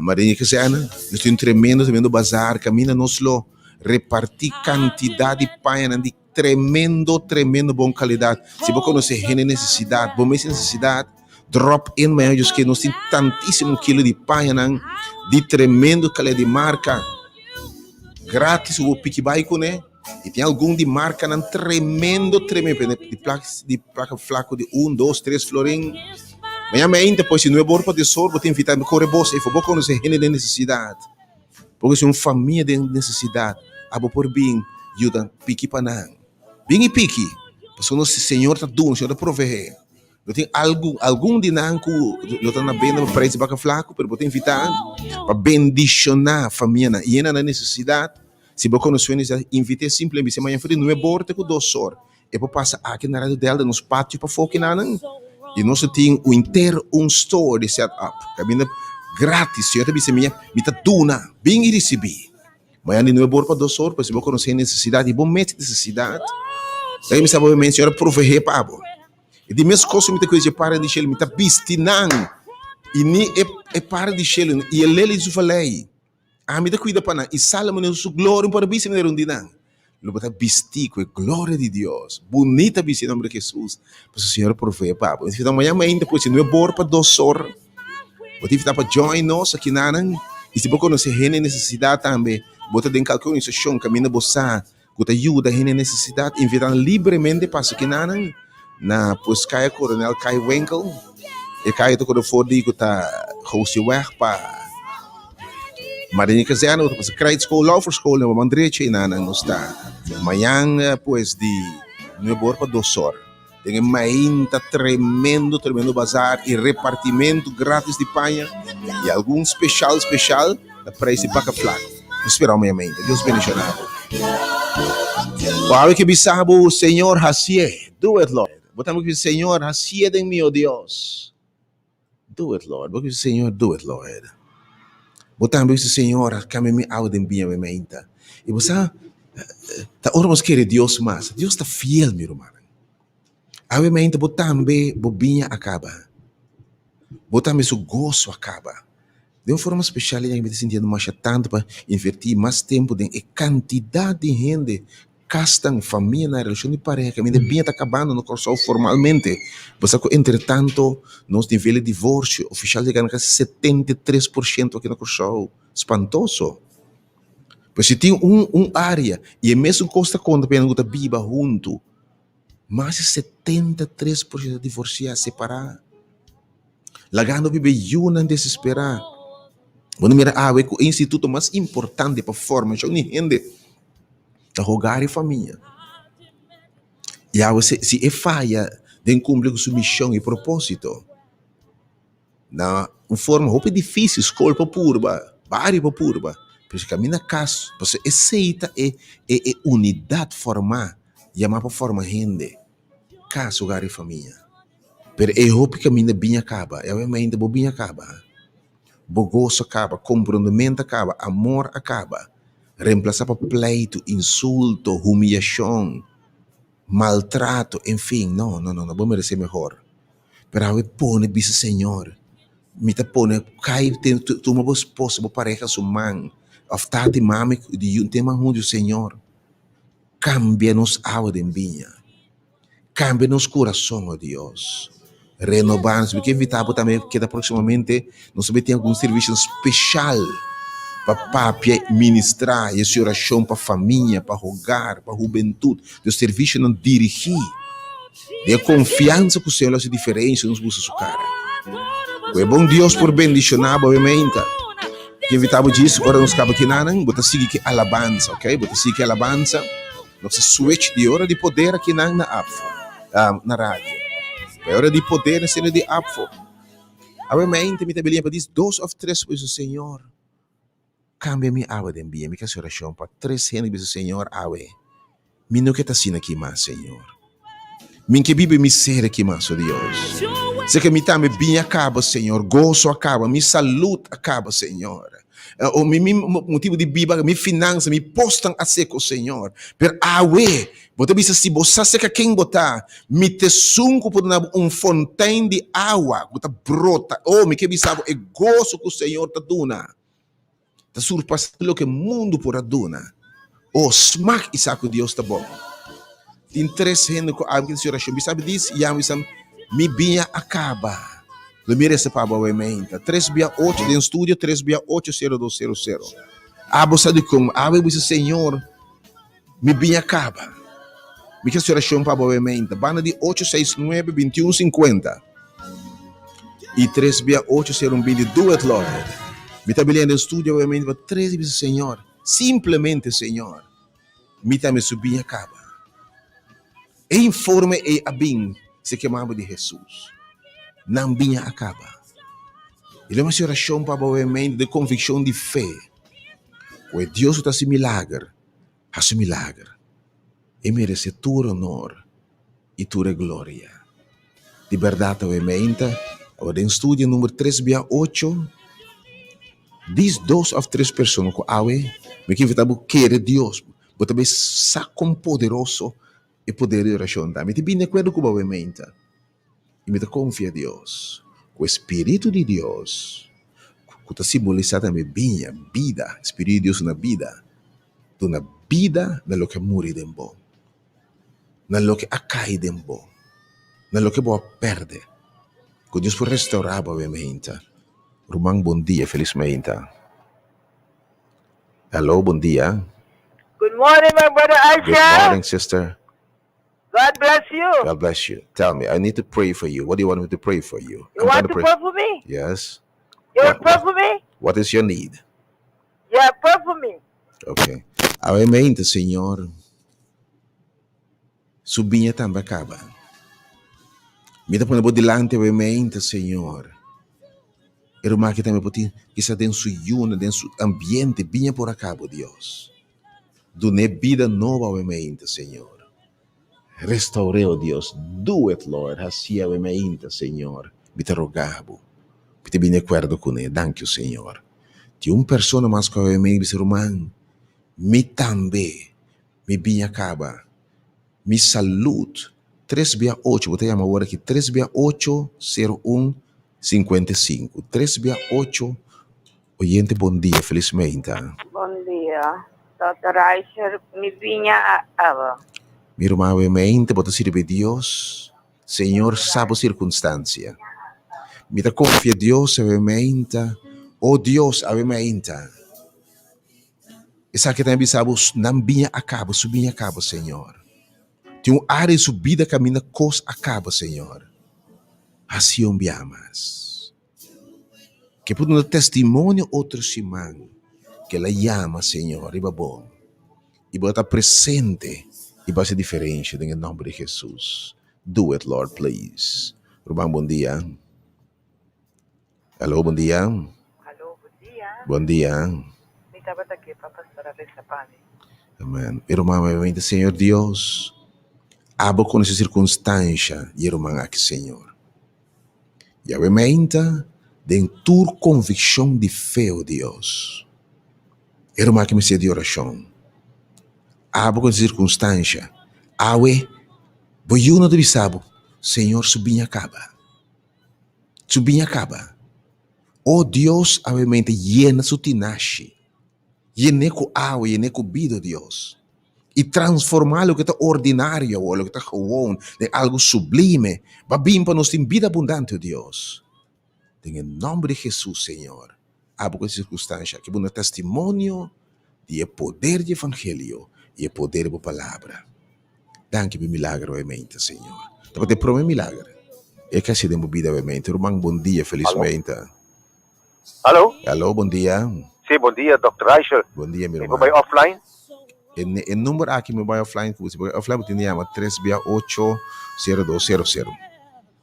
Marinha que seja, nós temos tremendo bazar, caminha nos lo repartir quantidade de paia de tremendo bom qualidade. Se você conhecer gente necessidade, bom mês necessidade, drop in meus que nós temos tantíssimo quilo de paia de tremendo qualidade de marca, grátis o pique baico, né? E tem algum de marca tremendo de placa flaco de 1, 2, 3 florim. Mas ainda depois se não é bom para tesouro, vou te invitar a correr bolsa e for conhecer gente de necessidade. Porque se uma família de necessidade, abo por bem, ajuda pique para não. Bem e pique, porque o Senhor está dando, o Senhor está prover. Não tem algum de não que eu estou na benda para esse baca flaco, mas vou te invitar para bendicionar a família e na necessidade. Se você conhecer, invite simplesmente, amanhã foi não é bom ter com 2 horas. E para passar aqui na Rádio Delta, nos pátios para focar não. E nós temos o inteiro store de setup. Caminha grátis. Se eu te me está duna, bem e recebi. Mas não é bom para 2 horas, porque se você conhecer necessidade, bom mês de necessidade. Daí me sabe, obviamente, senhora provee pabo. E de mesmo coisa, muita coisa para de chelo, me tá bistinang. E nem é para de chelo, e ele lhe falei. A me da cuida para não. E salmo no su glória para bistim de rondinang. Lo bota bisti com a glória de Deus. Bonita bisti em nome de Jesus. Mas o Senhor provee pabo. Então amanhã ainda depois se não é bor para 2 horas. Você está para join nós aqui nanang. E se você conhece a necessidade também, bota dentro qualquer organização, caminha bossa, que ajuda a necessidade, invitar livremente para aqui nanang. Na pues Caia Coronel Kai Winkel. E Caia to quando for digo tá host weg para Marinha Casano, para Kreit School, Laufer School, na Mandreche e nanang não está. Amanhã pues de não é bor para 2 horas. Tem mainta tremendo bazar e repartimento grátis de panha e algum especial da preço de paca flaco. Espera amanhã, Deus bendicionado. Para que bisabo o Senhor hacie, do it, Lord. Botamos que o Senhor hacie de mim, oh Deus. Do it, Lord. Botamos que o Senhor, do it, Lord. Botamos que o Senhor came-me ao de mim, menta. E você tá oramos que Deus mais. Deus está fiel, meu irmão. Obviamente, botambe bobinha acaba. Botambe su gozo acaba. De uma forma especial, eu me sentindo mais tanto para invertir mais tempo em quantidade de gente castam família na relação de pareja, que ainda bem está acabando no corso formalmente. Você entretanto, nos nível de divórcio oficial chega a 73% aqui no corso. Espantoso. Pois se tem área, e é mesmo custa conta para não viva junto, mais de 73% divorciados, separados. Lagando vive uma desesperada. Quando mira o instituto mais importante para formar a gente da rogar e família. E se é falha de cumprir sua missão e propósito, na forma muito difícil, escola para purba, barrio para purba, porque caminha caso, você aceita é unidade formar, chamar para formar gente, caso, hogar e família. Pero é hope que caminha bem acaba, é realmente bem acaba. Bogoso acaba, comprometimento acaba, amor acaba. Reemplazar para pleito, insulto, humilhação, maltrato, enfim, não, vamos merecer melhor. Pero a põe bisa Senhor, me te põe, cai, tu uma boa esposa, boa pareja, sua mãe, aftati mami, de um tema onde o Senhor, cambia-nos a alma de vinha, cambia-nos coração, ó Deus. Renovar-nos, porque evitamos também que proximamente nós também tem algum serviço especial para ministrar e essa oração para a família, para o hogar, para a juventude, o serviço não dirigir, de confiança que o Senhor faz diferença nos busca sua cara. É bom Deus por bendicionar, obviamente. Que evitamos disso, agora nós acabamos aqui nanang, bota seguir que alabança, ok? Bota seguir que alabança, nossa switch de hora de poder aqui na na rádio. É hora de poder na cena de apfo. Obviamente, me também para dizer 2 ou 3 vezes o Senhor. Cambia minha água de envia, minha oração para 3 vezes o Senhor, awe. Me não quer assim aqui mais, Senhor. Me que vive me ser aqui mais, oh Deus. Se que me também bem acaba, Senhor, gozo acaba, minha saúde acaba, Senhor. O meu motivo de viver, minha finança, me postam a seco, Senhor. Per awe, você bisa se você seca quem botar, me te sunco por fontaine de água, você brota. Oh, me que bisa é gozo que o Senhor te dona. Te surpassa o que o mundo por aduna. Oh, smack e saco Deus tá bom. Tem 3 gente com a minha oração, sabe disso? E a me bem acaba. Lo mire esse para obviamente. 368 de estúdio, 3680200. Abo sabe como? Abo diz Senhor, me bem acaba. Me quer oração para obviamente. Banda de 869-2150. E 36801 do it, Lord. Me está bem no estúdio obviamente para 3 vezes Senhor. Simplesmente Senhor. Me também subir acaba. E informe e abim se chamava de Jesus. Não vinha acaba. Ele é uma oração para obviamente de convicção de fé. O Deus está se milagre, faz milagre. E merece tua honor e tua glória. De verdade, obviamente, agora em estúdio número 368, diz 2 ou 3 pessoas que me que invitamos querer Deus, mas também sacam poderoso e poder de oração também. Te bem de acordo com a mente. E me confia em Deus. O Espírito de Deus, que está simbolizado também bem a vida, Espírito de Deus na vida. Na vida, na lo que morre de bom. Na lo que acai de bom. Na lo que boa perde. Que Deus pode restaurar a mente. Romão, bom dia, felizmente. Hello, bom dia. Good morning, my brother Good Aisha. morning, sister. God bless you. God bless you. Tell me, I need to pray for you. What do you want me to pray for you? You want to pray for me? Yes. You want to pray What- for me? What is your need? Yeah, pray for me. Okay. A mente, Senhor, subinha também acaba. Me dá por delante a mente, Senhor. Irmã que também pode que está dentro do yuna, dentro do ambiente, vinha por acabo, Deus. Dune vida nova a mente, Senhor. Restaure, oh Deus. Do it, Lord. Assim a mente, Senhor. Me te rogavo. Me te bem de acordo com ele. Thank you, Senhor. De uma pessoa mais que a mente, irmã, me também, me bem acaba. Me saúde. 368, vou te chamar agora aqui. 368-01-55. 368, oyente, bom dia, felizmente. Bom dia. Dr. Aisha, me vinha a Mi irmã, mente, bota servir Deus. Senhor, sabe a circunstância. Me te confia Deus, a mente. Oh Deus, a mente. Essa que também sabe, não vinha acaba, subinha acaba, Senhor. Tem uma área de subida que caminha, coisa acaba, Senhor. Assim enviamos. Que por um testemunho outro simão, que ela chama, Senhor, e bom. E bota presente, e vai ser diferente, em nome de Jesus. Do it, Lord, please. Rubão, bom dia. Hello, bom dia. Alô, bom dia. Bom dia. Me estava aqui para pastora Bessa Pane. Amém. Irmão, mente, Senhor Deus, abra com essa circunstância, irmão, aqui, Senhor. E a mente, de tua convicção de fé, oh Deus. Irmão, que me seja de oração. Abra com essa circunstância. Awe, boiuna de bisabo, Senhor, subinha acaba. Subinha acaba. Oh Deus, a mente, llena su tinache. Llena com água, llena com vida, Deus. E transformar o que está ordinário, ou o que está gewoon, em algo sublime. Vai vir para nós ter vida abundante, oh Deus. Em nome de Jesus, Senhor. Abra com essa circunstância, que é um testemunho de poder do Evangelho e o poder da palavra. Danke por milagre, obviamente, Senhor. Então, te prometo milagre. É que assim de vida, obviamente. Irmão, bom dia, felizmente. Alô? Alô, bom dia. Sim, bom dia, Dr. Aisha. Bom dia, meu Eu irmão. vou offline? O número aqui, meu vai offline, que você vai offline, você chama 368-0200.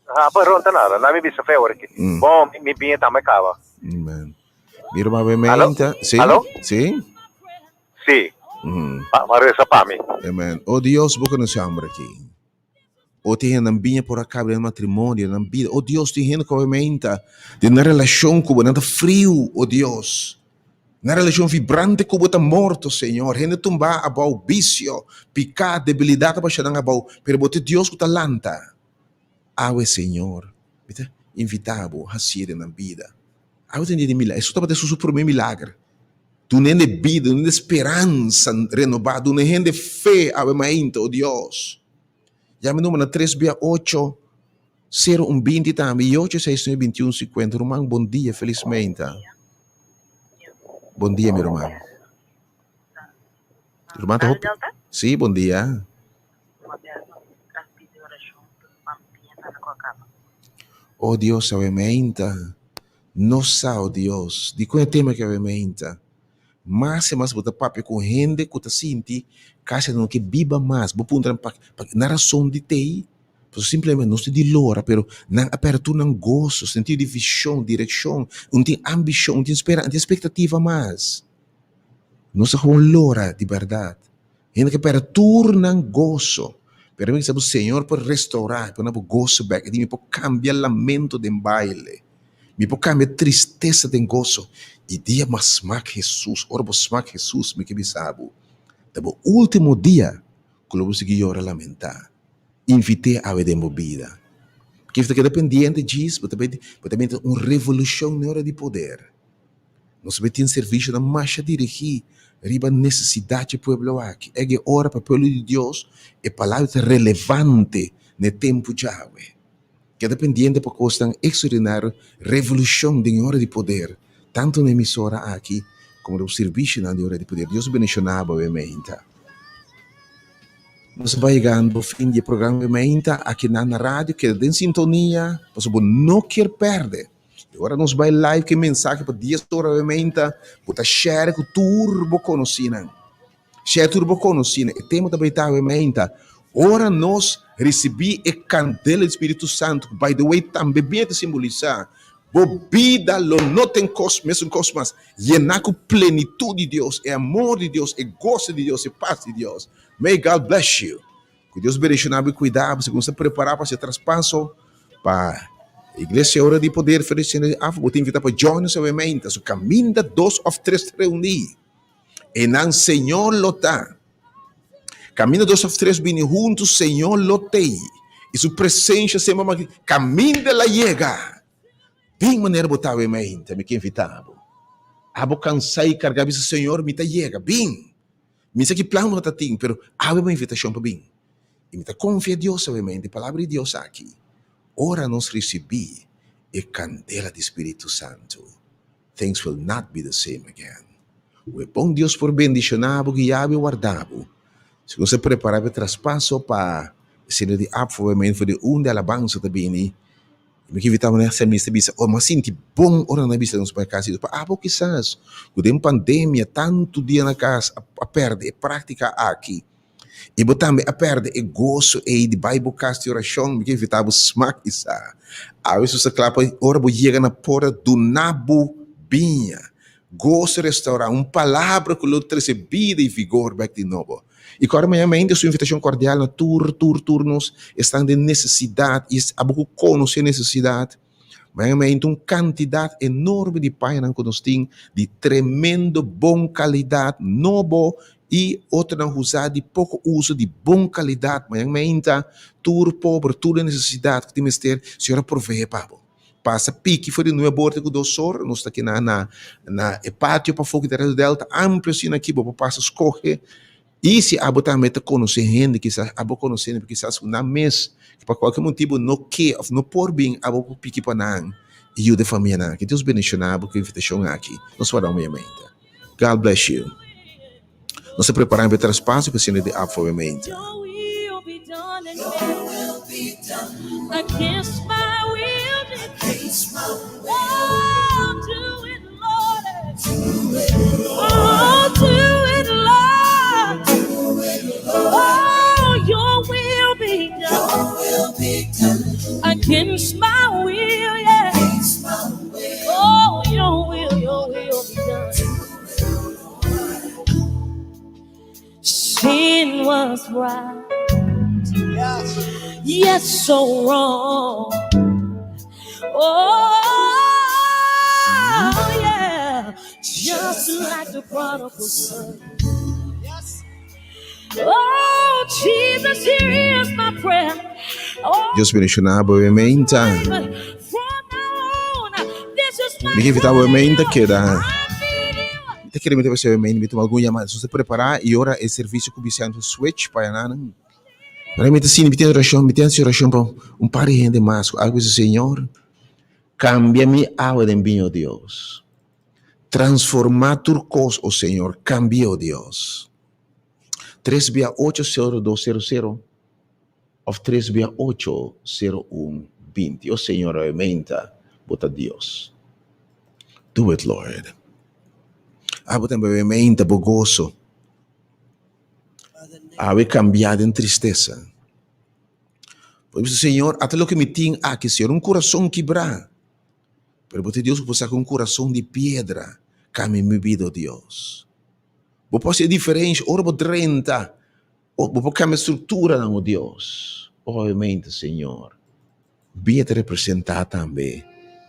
Ah, pero nada, não me bisa favor aqui. Bom, me vinha também cava. Amen. Mi irmão, obviamente. Sim? Alô? Sim? Sim. Marisa Pami. Amen. Oh Deus, boca no chambra aqui. O te não vinha por acá, no matrimônio, na vida. Oh Deus, te rendo com a mente. De uma relação com nada frio, oh Deus. Na relação vibrante com o morto, Senhor. Rende tumbar abau vício, picar, debilidade para chegar abau. Pero bote Deus com talanta. Awe, Senhor. Invitado a ser na vida. Awe tem de milagre. Isso estava de seu primeiro milagre. Tu nem de vida, nem de esperança renovada, tu nem de fé, awe mente, oh Deus. Já me número 368 0120 também, 869-2150. Irmão, bom dia, felizmente. Bom dia, meu irmão. Irmão, tá roupa? Sim, bom dia. Oh Deus, obviamente. Nossa, oh Deus. De qual tema que obviamente. Mas botar papo com gente que está sentindo, caso não que biba mais, vou pôr na razão de ter, simplesmente não se de lora, pero na apertura não gosto, sentido de visão, direção, não tem ambição, não tem esperança, não tem expectativa mais. Não se com lora de verdade. Gente que apertura não gosto, pero me sabe o Senhor pode restaurar, pode não gosto back, me pode cambiar lamento de baile, me pode cambiar tristeza de gozo. E dia mas smack Jesus, ora smack Jesus, me que me sabe. O último dia, Clube seguir ora lamentar. Invite a ver de movida. Porque fica dependente disso, mas também tem uma revolução na hora de poder. Nós temos serviço na marcha dirigir, riba necessidade do povo aqui. É que ora para o povo de Deus é palavra relevante no tempo já. Que é dependente para costar extraordinária revolução de hora de poder, tanto na emissora aqui, como no serviço na hora de poder. Deus bendicionava, obviamente. Nós vamos chegando ao fim do programa aqui na rádio, que é em sintonia, para você não quer perder. Agora nós vamos live, que mensagem para 10 horas, obviamente, para share com turbo conhecimento. Share turbo conhecimento. E temos também, obviamente, ora nós recebi a candela do Espírito Santo, by the way, também bem simbolizar, bebida não tem mesmo cosmos, llenar com plenitude de Deus, é amor de Deus, é gosto de Deus, é paz de Deus. May God bless you. Que Deus bendicionar e cuidar, você começa a preparar para esse traspasso, para a igreja hora de poder, oferecendo a vou te invitar para join-nos, obviamente, so caminha 2 ou 3 reunir, e não Senhor lotar. Caminha 2 ou 3 bem juntos, Senhor lotei, e sua presença sempre caminha la llega. Bem maneira botar obviamente, me que invitava. Abo cansei e carregar isso, Senhor, me tá chega, bem. Me sei que plano não tá tem, pero abre uma invitação para bem. E me tá confia em Deus, obviamente, a palavra de Deus aqui. Ora nos recebi a candela do Espírito Santo. Things will not be the same again. O bom Deus por bendicionar, guiar e guardar. Se você preparar para traspasso para cena de obviamente, for de de alabança também, me que invitava nessa missa bisa, mas sinto bom ora na missa nos para casa, para quizás, quando pandemia tanto dia na casa a perder prática aqui. E também a perder o gosto e de Bible cast oração, me que invitava smack isso. A vezes você clapa, ora vou chegar na porta do Nabu Binha. Gosto de restaurar uma palavra que lhe traz vida e vigor back de novo. E agora, a sua invitação cordial na turnos estão de necessidade, e a pouco conhecer necessidade. Mas uma quantidade enorme de páginas que nós temos, de tremendo boa qualidade, novo, e outra não usar de pouco uso de boa qualidade. Mas tur pobre, tur necessidade que temos ter, senhora provee, Pablo. Passa pique, foi de novo bordo com o doçor, nós está aqui na pátio para fogo da Delta, amplo assim aqui, para passar escorrer. E se a botar meta conhecer gente, quizás a botar conhecer, porque quizás na mês, para qualquer motivo, não quer, não por bem, a botar pique para não, e o de família não. Que Deus bendicionar, porque invitação aqui. Nós vamos dar uma mente. God bless you. Nós se preparamos para traspasso, para cena de obviamente. Against my will, against my will. Oh, do it, Lord. Do it, Lord. Oh, do it, Lord. Do it, Lord. Oh, your will be done. Your will be done. Against my will, yeah. Against my will. Oh, your will be done. Sin was right. Yes, so wrong. Oh, yeah. Just like the prodigal son. Oh, Jesus, here is my prayer. Oh, Deus bendicionar, obviamente. Me que invitava, obviamente, que era. Te quero meter você, obviamente, me tomar algum chamado. Se você preparar e ora é serviço que o switch para nada. Realmente sim, me tem oração para um par de gente mais. Algo assim, Senhor, cambia-me agua de envio, Deus. Transforma turcos, oh Senhor, cambia, oh Deus. 368-0200 ou 368-0120. Oh Senhor, aumenta, bota Deus. Do it, Lord. Bota aumenta, bogoso. Ave cambiado em tristeza. Por isso, Senhor, até o que me tem aqui, Senhor, um coração quebrado. Pero bote Deus que você com um coração de pedra, cambie minha vida, Deus. Vou poder ser diferente, ora vou 30, vou cambiar a estrutura, não, Deus. Obviamente, Senhor, venha te representar também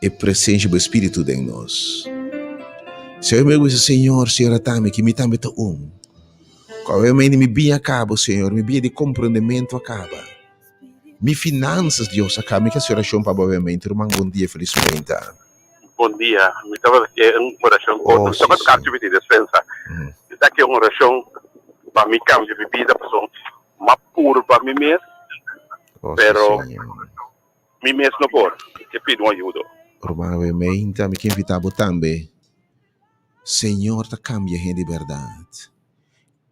a presença do Espírito de nós. Senhor, meu Senhor, Senhora, também que me também está Obviamente, me bem acaba, Senhor. Me bem de compreendimento acaba. Me finanças, Deus, acaba. Me que a oração para obviamente. Irmão, bom dia, felizmente. Bom dia. Me estava uma oração. Oh, Estava sim, no atividade de despensa. Está aqui uma oração para mim cambio de bebida, mas puro para mim mesmo. Pero mim mesmo não por. Que pido uma ajuda. Provavelmente, me que invitava também. Senhor, tá cambia de verdade.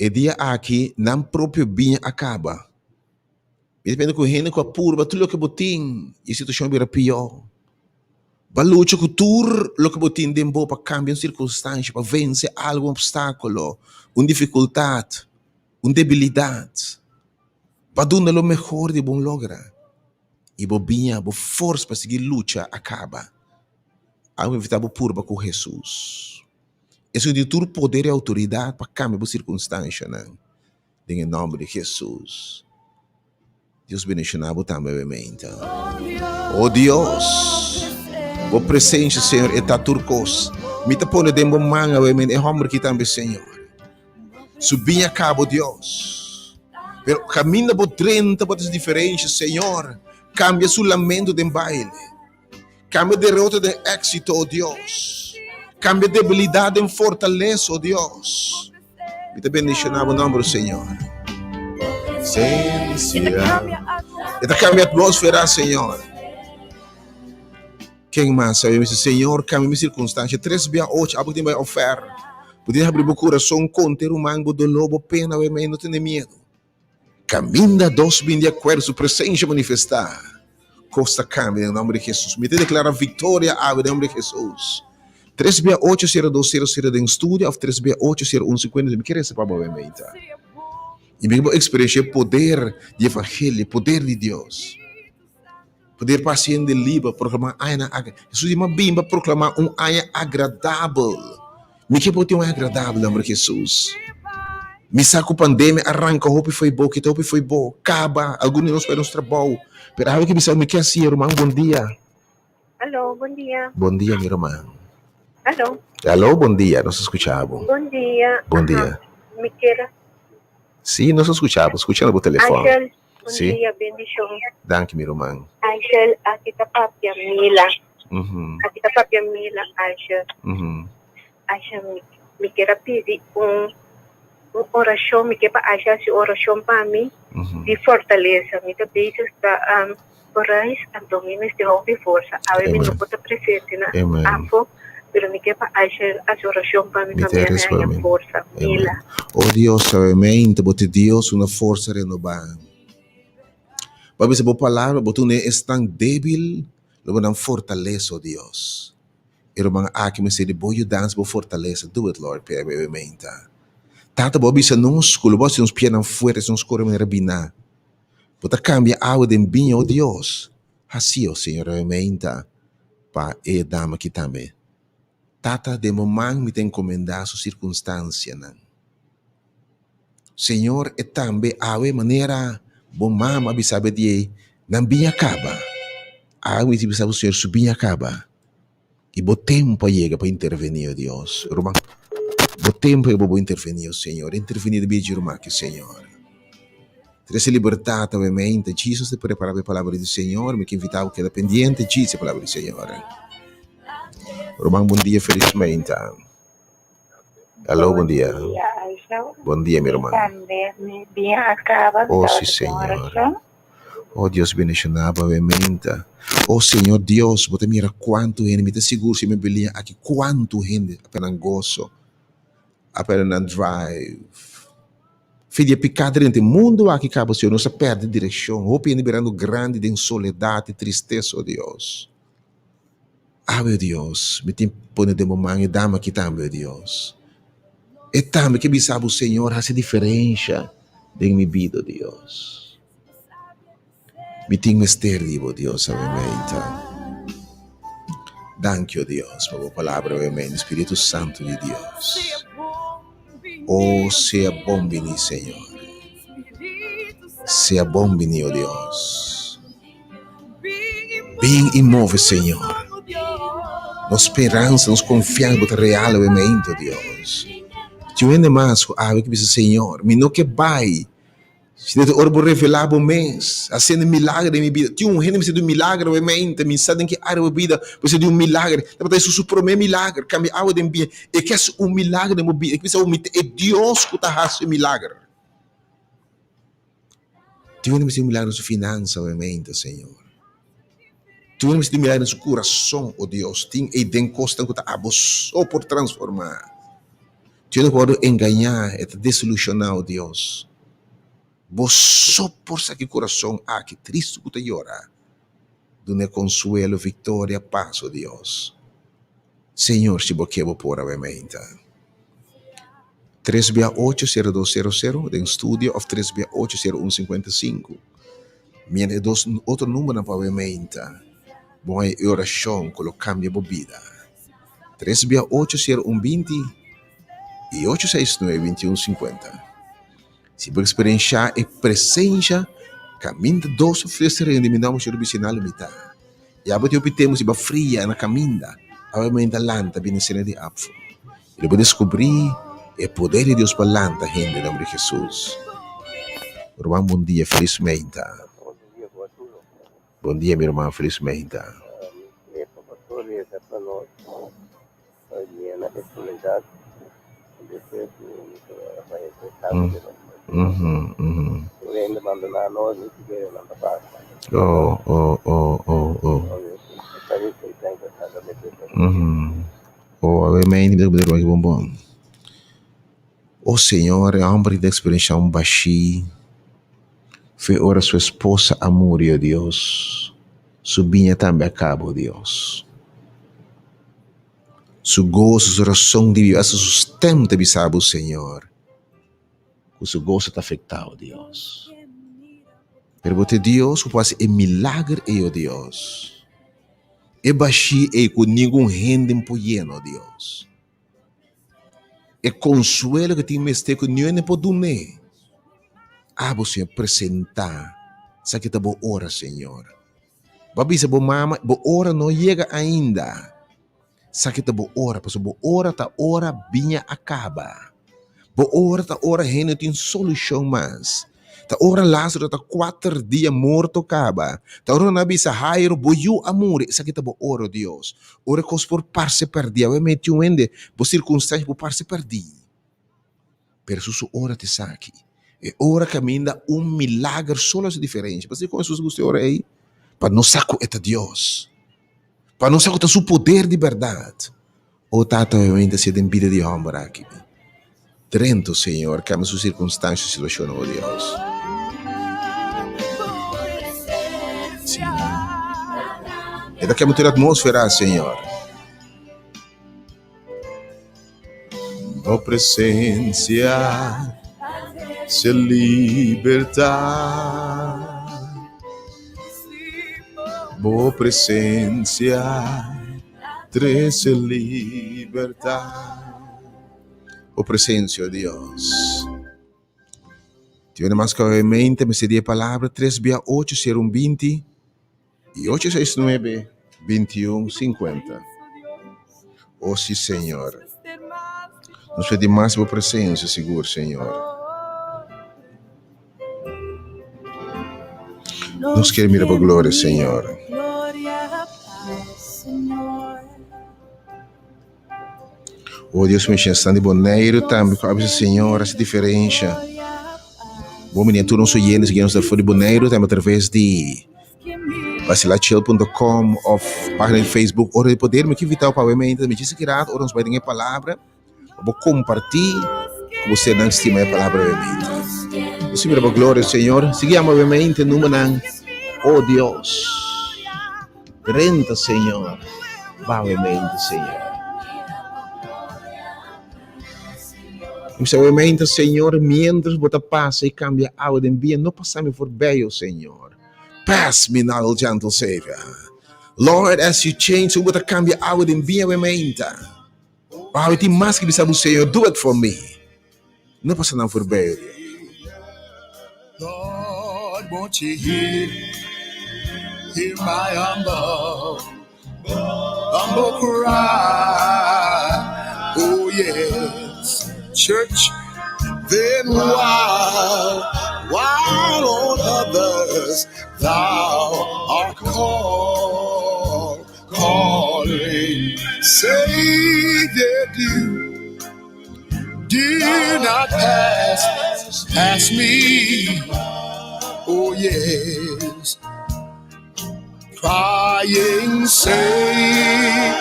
E dia aqui, não próprio bem acaba. Depende com gente com a pura, tudo que botin, e situação vira pior. Balucho com tur, lo que botin dembo para cambiar circunstância, para vencer algum obstáculo, uma dificuldade, uma debilidade. Para dar o melhor de bom logra. E bobinha, bo força para seguir luta acaba. Algo invitado puro com Jesus. Isso de todo poder e autoridade para cambiar a circunstância, né? Em nome de Jesus. Deus bendicionado também, obviamente. Oh Deus, o presente, Senhor, está turcos. Me te põe de manga, obviamente, é homem que também, Senhor. Subir a cabo, Deus. Pero caminha por 30 por diferentes, Senhor. Cambia o lamento de baile. Cambia derrota de éxito, oh Deus. Cambia debilidade em fortaleza, oh Deus. Me te bendicionado o nome do Senhor. Esta cambia a atmosfera, Senhor. Quem mais sabe? Senhor, cambia minha circunstância. 3 via 8, algo que tem oferta. Podia abrir o coração, conter o mango do lobo, pena, não tem medo. Caminha 2 bem de acordo, sua presença manifestar. Costa cambia, em nome de Jesus. Me te declara vitória, em nome de Jesus. 3 via 8, 0200 em estúdio, 3 via 8, 0150, me quer receber, obviamente. E me experiência o poder de evangelho, poder de Deus. Poder paciente livre, proclamar aina agradável. Jesus diz, mas bem, proclamar aina agradável. Me que pode ter agradável, nome de Jesus. Me saco pandemia, arranca, roupa foi bom, que roupa foi bom, acaba, alguns de nós podemos trabalhar. Pero algo que me quer assim, irmão, bom dia. Alô, bom dia. Bom dia, meu irmão. Alô. Alô, bom dia, nós escuchamos. Bom dia. Bom dia. Me queira. Sim, nós escuchamos, escutando por telefone. Angel, bom Sim. dia, bendição. Danke, meu irmão. Angel, aqui está papia Mila. Aqui está papia Mila, Angel. Angel, me queira pedir oração, me quer para Angel, se oração para mim, de fortaleza. Me te beijo para Corais, Antomino, este de força. A ver, me não pode presente, né? Afo, pero me quer para Angel, a oração para mim também, a força. Mila. Oh Deus, obviamente, bote Deus uma força renovada. Para se boa palavra, bote não é tão débil, logo não fortalece, oh Deus. Irmão, aqui me sei de boa ajudança, boa fortaleza. Do it, Lord, obviamente. Tata bobi sa nung school, bobi sa nung pianang fuerte, sa nung skoro may rabina. Puta cambia agua de binho, oh Dios. Assim, oh Senhor, obviamente, pa e dama que também. Tata de momang me tem encomendado sua circunstância, não. Senhor, e também awe maneira bom mama bisabe de não bem acaba. Awe se bisabe o Senhor subir acaba. E bo tempo chega para intervenir, oh Deus. Irmão, bo tempo é bo intervenir, Senhor. Intervenir de irmão, que Senhor. Trece liberdade, obviamente. Jesus te preparava a palavra do Senhor, me que invitava que era pendiente, Jesus a palavra do Senhor. Irmão, bom dia, felizmente. Alô, bom dia. Bom dia, meu irmão. Oh, sim, Senhor. Oh, Deus bendicionado, obviamente. Oh, Senhor Deus, você mira quanto gente, me te seguro se me belia aqui, quanto gente apenas gozo, apenas drive. Filha picada dentro do mundo aqui, cabo, Senhor, não se perde direção. Ou liberando grande de soledade e tristeza, oh Deus. Ah, meu Deus, me tem põe de momento e dama aqui também, meu Deus. E também que me sabe o Senhor, essa diferença de minha vida, Deus. Me tem misterio, Deus, obviamente. Danke, oh Deus, por a palavra, obviamente, Espírito Santo de Deus. Oh, seja bom venir, Senhor. Seja bom venir, oh Deus. Bem imóvel, Senhor. Nos esperança, nos confiança, real, obviamente, oh Deus. Tu ainda mais com a que diz Senhor, me não que vai. Se não orbo revelar o mês, assim um milagre em minha vida. Tu gente me do milagre, obviamente, me sabe que a vida precisa de milagre. Depois isso o primeiro milagre, cambia a vida em vida. E que é milagre em minha vida, é Deus que está fazendo milagre. Tu ainda me do milagre na sua finança, obviamente, Senhor. Tu ainda me do milagre no seu coração, oh Deus. Tem costa que está abusou por transformar. Tu não pode enganar e desilusionar, oh Deus. Você por que coração que triste que te llora. Donde consuelo, vitória, paz, oh Deus. Senhor, se você por obviamente. 368-0200 de estúdio ou 368-0155. Minha outro número para obviamente. Boa oração, colocando a vida. 368-0120 e 869-2150. Se por experiência e presença, caminho doce oferecer eliminamos o vicinal limitar. E a bote obtemos e fria na caminha, obviamente lanta bem cena de apfo. E depois descobrir o poder de Deus para lanta gente em nome de Jesus. Irmão, bom dia, felizmente. Bom dia, meu irmão, felizmente. Obviamente, bom. O Senhor é homem de experiência um baixi. Foi ora sua esposa amor, oh Deus. Subinha também acaba, Deus. Su gozo, sua oração de Deus, su sustento de sabe o Senhor. O seu gozo está afetado, Deus. Pero você, Deus, que pode ser milagre, oh Deus. E baixi e com nenhum rende empoieno, Deus. E consuelo que tem mestre com nenhum empoieno. Você apresentar. Sabe que está boa hora, Senhor. Babi, se boa mama, boa hora não chega ainda. Sabe que está boa hora, porque boa hora está hora vinha acaba. Boa hora está hora rende tem solução mais. Ta ora Lázaro ta 4 dias morto acaba. Ta ora nabi sa Jairo boiu amor. Essa aqui tá boa ora Deus. Ora cos por parce perdi. Ave meti um ende por circunstância por parce perdi. Pero su ora te saque. E ora caminha milagre solo as diferente. Mas como Jesus gostou ora aí? Para não saco eta Deus. Para não saco su poder de verdade. O tata obviamente se den vida de homem aqui. Trento, Senhor, cambia sua circunstância e situação, oh Deus. Sim. E daqui a muita atmosfera, Senhor. Oh, presença se libertar. Oh, presença se libertar. O presença de Deus. Tiene mais cabalmente, me seria a palavra 368-0120 e 869-2150. Oh, sim, Senhor. Nos pede mais por presença, seguro, Senhor. Nos quer mirar para a glória, Senhor. Oh Deus, me chama de boneiro também, com a Senhora, essa diferença. Bom, menino, tu não sou eles que nos dá de boneiro, também através de vacilachel.com ou página de Facebook, ou de poder me invitar para o me disse que irá, ou nos vai ter a palavra, vou compartilhar, com você não estima a palavra obviamente. Você vira para a glória, Senhor, seguimos obviamente, número, oh Deus, renta, Senhor, obviamente, Senhor. Obviamente, Senhor, mientras você passa e cambia a água de bem, não passamos por bem, Senhor. Pass me now, gentle Savior. Lord, as you change, você cambia a água de bem, obviamente. Eu tenho mais que dizer, Senhor, do it for me. Não passamos por bem. Lord, won't you hear my humble cry? Oh, yes. Church, then while on others thou art calling, Savior, do not pass me. Oh yes, crying, Savior,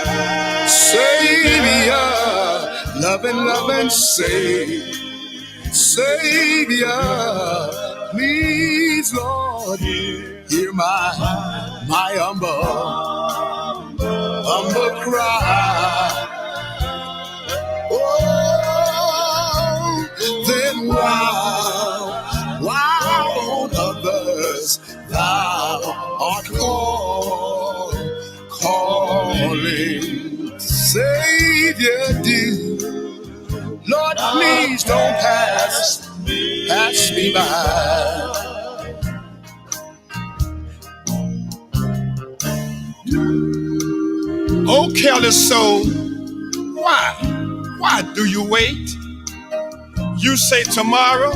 loving, Savior, please, Lord, hear my humble cry. Oh, then while on others thou art calling, Savior, Lord, please don't pass me by. Oh, careless soul, why do you wait? You say tomorrow,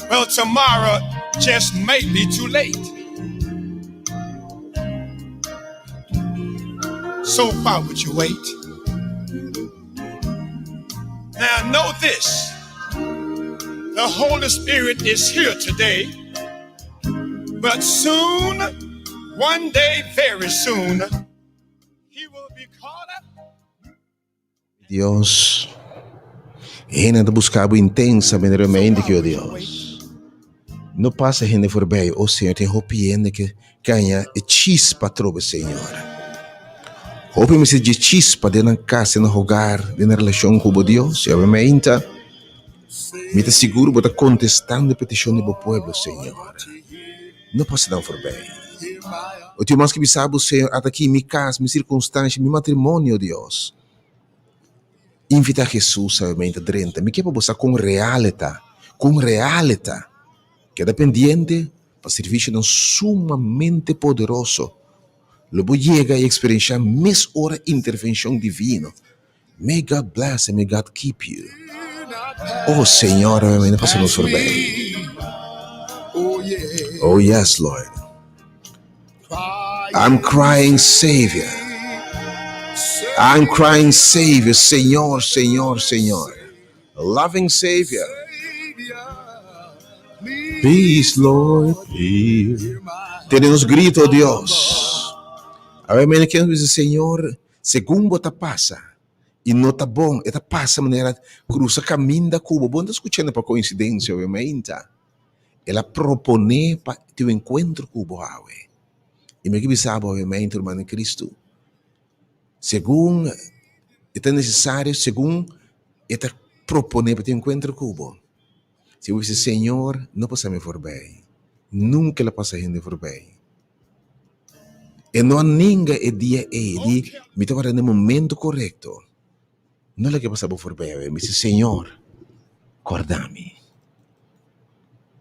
well, tomorrow just may be too late. So why would you wait? Now know this, the Holy Spirit is here today, but soon, one day, very soon, He will be caught up. Dios, gente buscava intensamente que o Deus. Não passa gente voorbij, o Senhor tem hopiende que ganha e chispa trobe, Senhor. Hope me se de chispa de na casa, no hogar, de na relação com o Deus, e obviamente, me te seguro bota contestando a petição do povo, Senhor. Não passa não voorbij. O teu mais que sabe, Senhor, até aqui, minha casa, minha circunstância, meu matrimônio, Deus. Invita Jesus, obviamente, dentro. Me quer passar com realidade, que é dependente para serviço não sumamente poderoso. Logo chega e experienciar mais hora intervenção divina. May God bless and may God keep you. Oh, Senhor, não passa nos por bem. Oh, yes, Lord. I'm crying, Savior. I'm crying, Savior, Senhor, Senhor, Senhor. Loving Savior. Please, Lord, please. Tenemos grito, Deus. Amém, que diz, Senhor, segundo te passa, e não tá bom, e te passa maneira, cruza caminho da Cuba. Bom, tá escutando para coincidência, obviamente. Ela propõe para teu encontro com o Boawe. E me que sabe, obviamente, irmão em Cristo, segundo é necessário, segundo é propõe para teu encontro com o Boawe. Se eu disse, Senhor, não passa me for bem. Nunca ela passa ainda for bem. E não há ninguém é dia de me tomar no momento correto. Não é que passa por bem. Me diz, Senhor, guarda-me.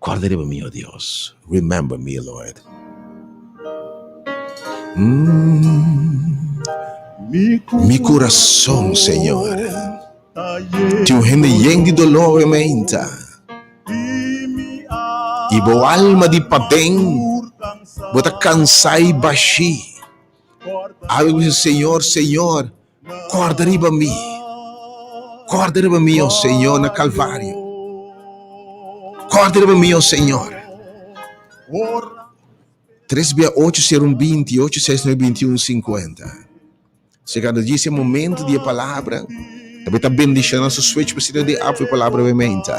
Guarda-me, meu Deus. Remember me, Lord. Mi coração, Senhor. Teu rende de dolor, obviamente. E boa alma de padém. Bota cansai baixi. Ave Senhor, Senhor, guarda-me, ó Senhor, na Calvário. Guarda-me, ó Senhor. 368-020, 869-2150. Chegando esse momento de palavra, também está bendicionando a sua switch para de a palavra obviamente.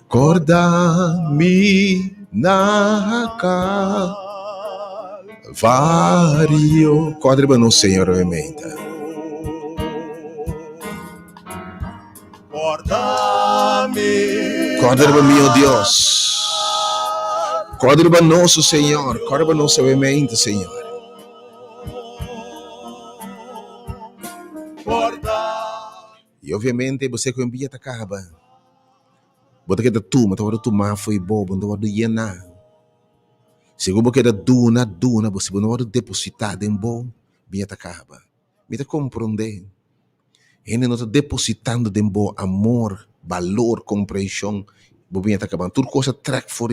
Guarda-me na Calvário. Guarda-me no Senhor, obviamente. Guarda-me, meu Deus. Guarda-me nosso Senhor. Guarda-me nosso, obviamente, Senhor. E obviamente você que envia te acaba. Bota que da turma, tava do tomar foi bobo, não tava do yenar. Segundo que da duna, você não vai depositar em bom, vinha te acaba. Me te compreender. Gente não está depositando de bom amor, valor, compreensão. Bobinha está acabando. Tudo coisa track for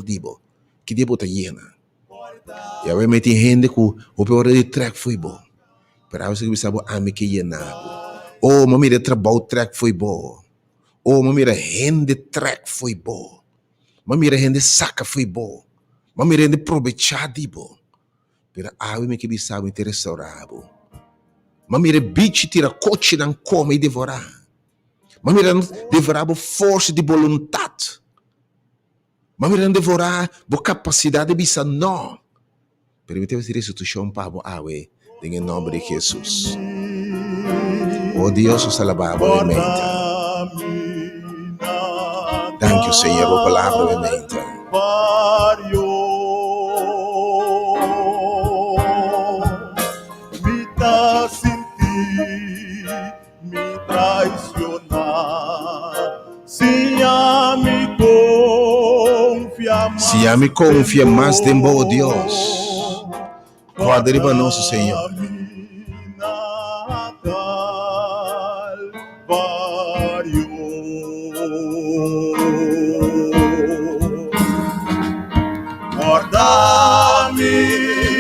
dibo. Que dibo está llena. E aí tem gente que o pior de track foi bom. Para você que sabe a mim que llenado. Oh, mami de trabalho track foi bom. Oh, mami de gente track foi bom. Mami de gente saca foi bom. Mami de gente aproveitar dibo. Pero a mim que sabe te restaurar. Mami de bicho tira coche não come e devorar. Mami de devorar força de vontade. Mami de devorar a capacidade de bisa não. Permite-me dizer isso, tu chama para a awe, em nome de Jesus. Oh Deus, os alabado, amém. Thank you, Senhor, por palavra, amém. Me dá sentir, me traicionar, se a me confia mais de bom Deus. Guarda nosso Senhor.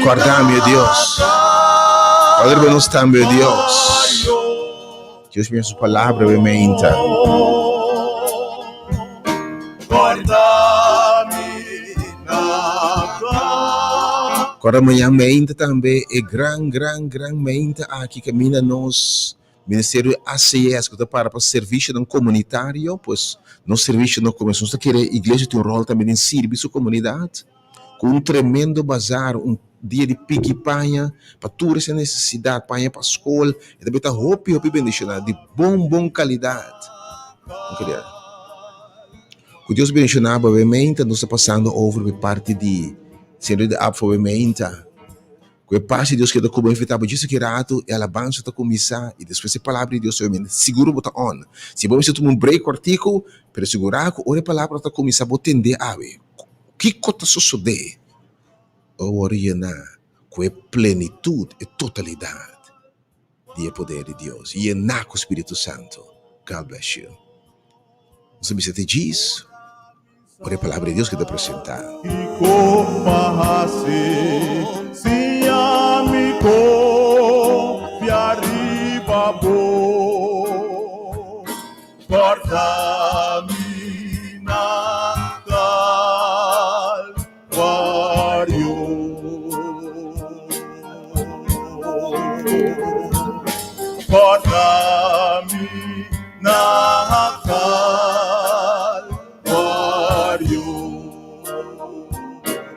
Guarda-me, Deus. Guarda nós também, Deus. Deus me sua palavra, aumenta. Agora amanhã mente também é grande mente aqui que mina nos Ministério ACS que está para serviço não comunitário, pois no serviço não começou. Nós quer a igreja tem um rol também em serviço comunidade, com um tremendo bazar, um dia de pique-panha, para toda essa necessidade, panha para a escola, e também está roupa bendicionado, de bom qualidade. Não queria. Com Deus bendicionado, obviamente, nós estamos passando over por parte de Senhor de obviamente, com a paz de Deus que está como enfrentado disso que rato, e a alabança está começar, e depois a palavra de Deus, obviamente, seguro botar on. Se vamos tomar um break artigo, para segurar que a palavra está começar a entender, o que está sucedendo? O oriena, com a plenitude e totalidade do poder de Deus, e na com o Espírito Santo. God bless you. Você me sente disso? Por a palavra de Deus que te apresentar. Se a me arriba bo, corta-me na Calvário. Corta